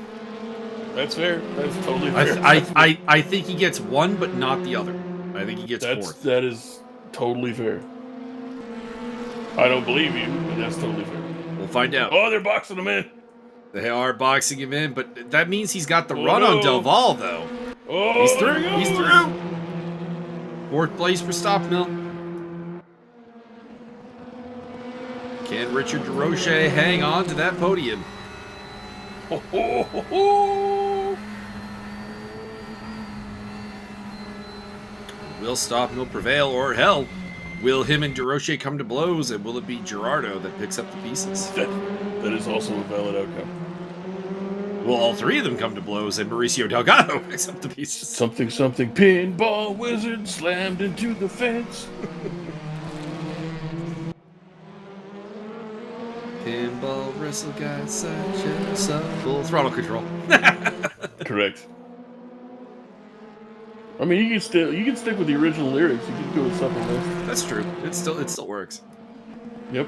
That's fair. That's totally fair. I think he gets one, but not the other. I think he gets fourth. That is totally fair. I don't believe you, but that's totally fair. We'll find out. Oh, they're boxing him in. They are boxing him in, but that means he's got the run on Delval, though. Oh, he's through. He's through. Fourth place for Stopmill. Can Richard DeRoche hang on to that podium? Ho, ho, ho, ho. Will Stopmill prevail, or hell, will him and DeRoche come to blows, and will it be Gerardo that picks up the pieces? That is also a valid outcome. Will all three of them come to blows, and Mauricio Delgado picks up the pieces? Something, pinball wizard slammed into the fence. Pinball wrestle guy, such a supple throttle control. Correct. I mean, you can stick with the original lyrics. You can go with something else. That's true. It still works. Yep.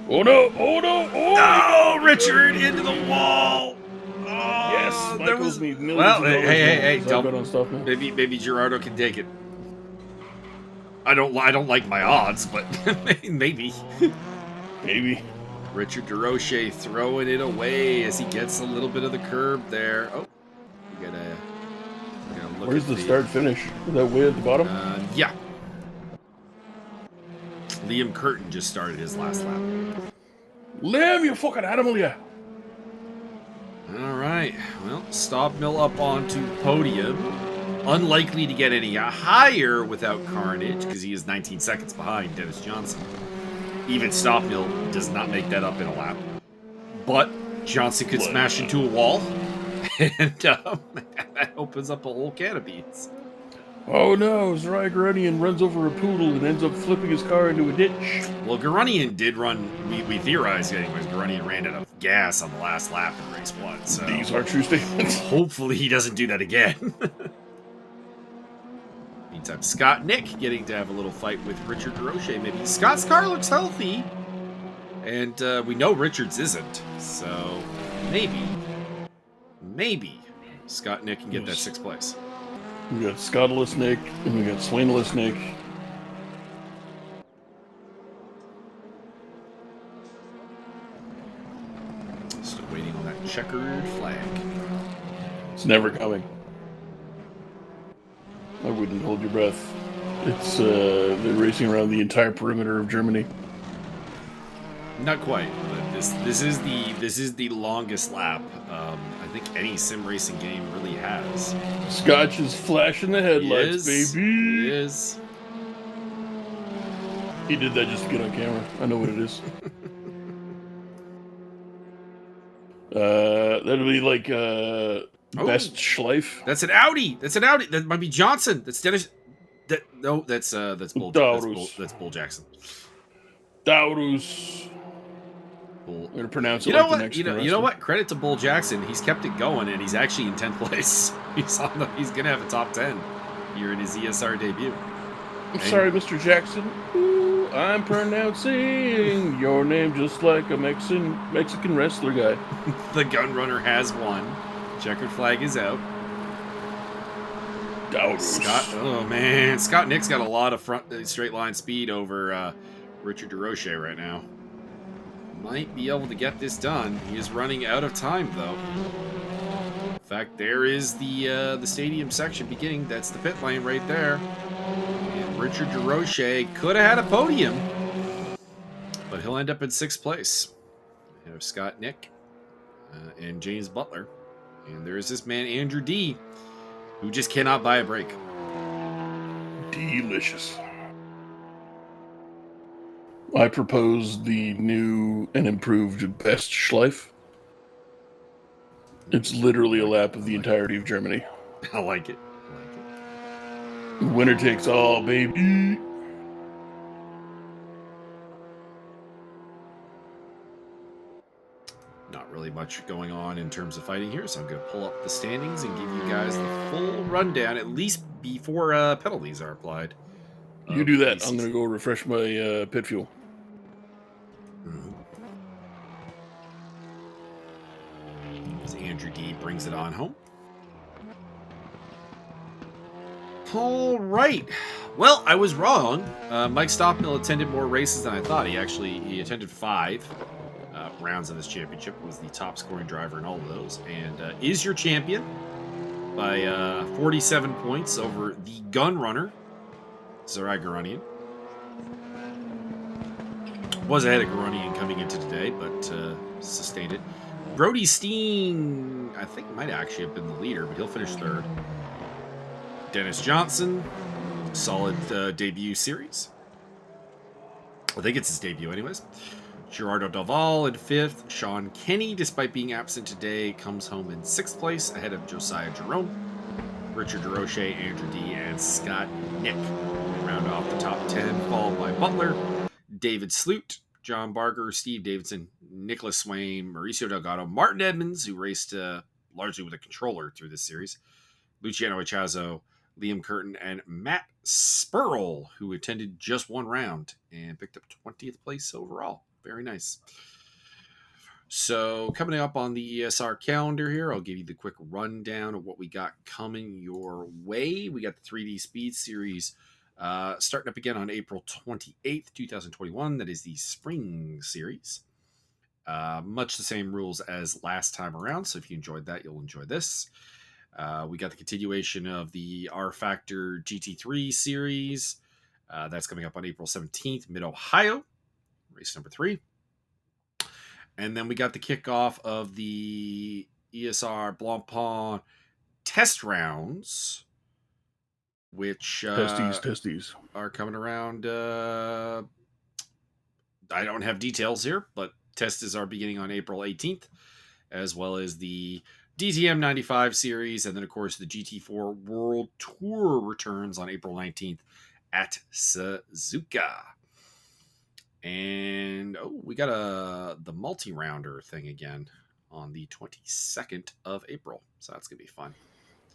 Oh no! Oh no! Oh! No! Richard into the wall. Oh, yes. There was millions well. of dollars. Hey! Don't stuff, maybe Gerardo can take it. I don't like my odds, but maybe. Maybe. Richard DeRoche throwing it away as he gets a little bit of the curb there. Oh, we gotta look. Where's the start finish? Is that way at the bottom? Yeah. Liam Curtin just started his last lap. Liam, you fucking animal, yeah. All right. Well, Stopmill up onto the podium. Unlikely to get any higher without carnage because he is 19 seconds behind Dennis Johnson. Even Stopmill does not make that up in a lap. But Johnson could smash into a wall, and that opens up a whole can of beans. Oh no, Zariah Garunian runs over a poodle and ends up flipping his car into a ditch. Well, Garunian did run, we theorized anyways, Garunian ran out of gas on the last lap in race 1. So these are true statements. Hopefully he doesn't do that again. Meantime, Scott Nick getting to have a little fight with Richard DeRoche. Maybe Scott's car looks healthy, and we know Richard's isn't. So maybe Scott Nick can get that 6th place. We got Scottless Nick, and we got Swainless Nick. Still waiting on that checkered flag. It's never coming. I wouldn't hold your breath. It's they're racing around the entire perimeter of Germany. Not quite, but this is the longest lap I think any sim racing game really has. Scotch is flashing the headlights, baby. He is. He did that just to get on camera. I know what it is. That'll be like best Schleife. That's an Audi. That might be Johnson. That's Dennis. That's Bull. That's Bull Jackson. Taurus. Bull. I'm gonna pronounce it. You know like what? the next You know what? Credit to Bull Jackson. He's kept it going, and he's actually in 10th place. He's gonna have a top 10 here in his ESR debut. I'm sorry, Mr. Jackson. Ooh, I'm pronouncing your name just like a Mexican wrestler guy. The gun runner has won. Checkered flag is out. Scott Nick's got a lot of front straight line speed over Richard DeRoche right now. Might be able to get this done. He is running out of time, though. In fact, there is the stadium section beginning. That's the pit lane right there. And Richard DeRoche could have had a podium, but he'll end up in 6th place. We have Scott Nick and James Butler. And there is this man, Andrew D., who just cannot buy a break. Delicious. I propose the new and improved best Schleife. It's literally a lap of the entirety of Germany. I like it. Winner takes all, baby. Not really much going on in terms of fighting here, so I'm going to pull up the standings and give you guys the full rundown, at least before penalties are applied. You do that. I'm going to go refresh my pit fuel. As Andrew D brings it on home. All right. Well, I was wrong. Mike Stockmill attended more races than I thought. He attended 5 rounds in this championship. Was the top scoring driver in all of those, and is your champion by 47 points over the gun runner, Zarai Garunian. Was ahead of Garunian coming into today, but sustained it. Brody Steen, I think, might actually have been the leader, but he'll finish 3rd. Dennis Johnson, solid debut series. I think it's his debut anyways. Gerardo Daval in 5th. Sean Kenny, despite being absent today, comes home in 6th place, ahead of Josiah Jerome, Richard DeRoche, Andrew D., and Scott Nick. Round off the top 10, followed by Butler, David Sloot, John Barker, Steve Davidson, Nicholas Swain, Mauricio Delgado, Martin Edmonds, who raced largely with a controller through this series, Luciano Echazo, Liam Curtin, and Matt Spurl, who attended just 1 round and picked up 20th place overall. Very nice. So coming up on the ESR calendar here, I'll give you the quick rundown of what we got coming your way. We got the 3D Speed Series starting up again on April 28th, 2021. That is the Spring Series. Much the same rules as last time around, so if you enjoyed that, you'll enjoy this. We got the continuation of the R Factor GT3 Series. That's coming up on April 17th, Mid-Ohio. Race number 3. And then we got the kickoff of the ESR Blancpain test rounds, which testes are coming around. I don't have details here, but tests are beginning on April 18th, as well as the DTM 95 series, and then of course the GT4 World Tour returns on April 19th at Suzuka. And we got the multi-rounder thing again on the 22nd of April. So that's going to be fun.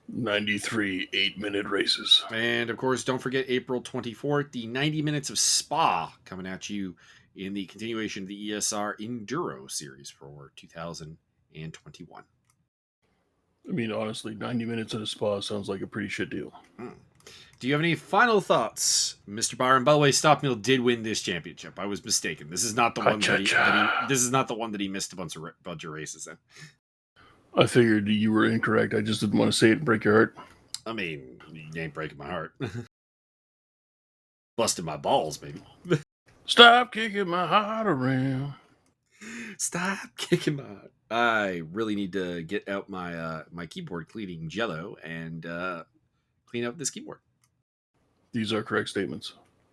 93 8-minute races. And of course, don't forget April 24th, the 90 minutes of Spa coming at you in the continuation of the ESR Enduro series for 2021. I mean, honestly, 90 minutes at a Spa sounds like a pretty shit deal. Do you have any final thoughts, Mr. Byron? By the way, Stockmill did win this championship. I was mistaken. This is not the one this is not the one that he missed a bunch of races in. I figured you were incorrect. I just didn't want to say it and break your heart. I mean, you ain't breaking my heart. Busting my balls, maybe. Stop kicking my heart around. Stop kicking my heart. I really need to get out my my keyboard cleaning jello and clean up this keyboard. These are correct statements.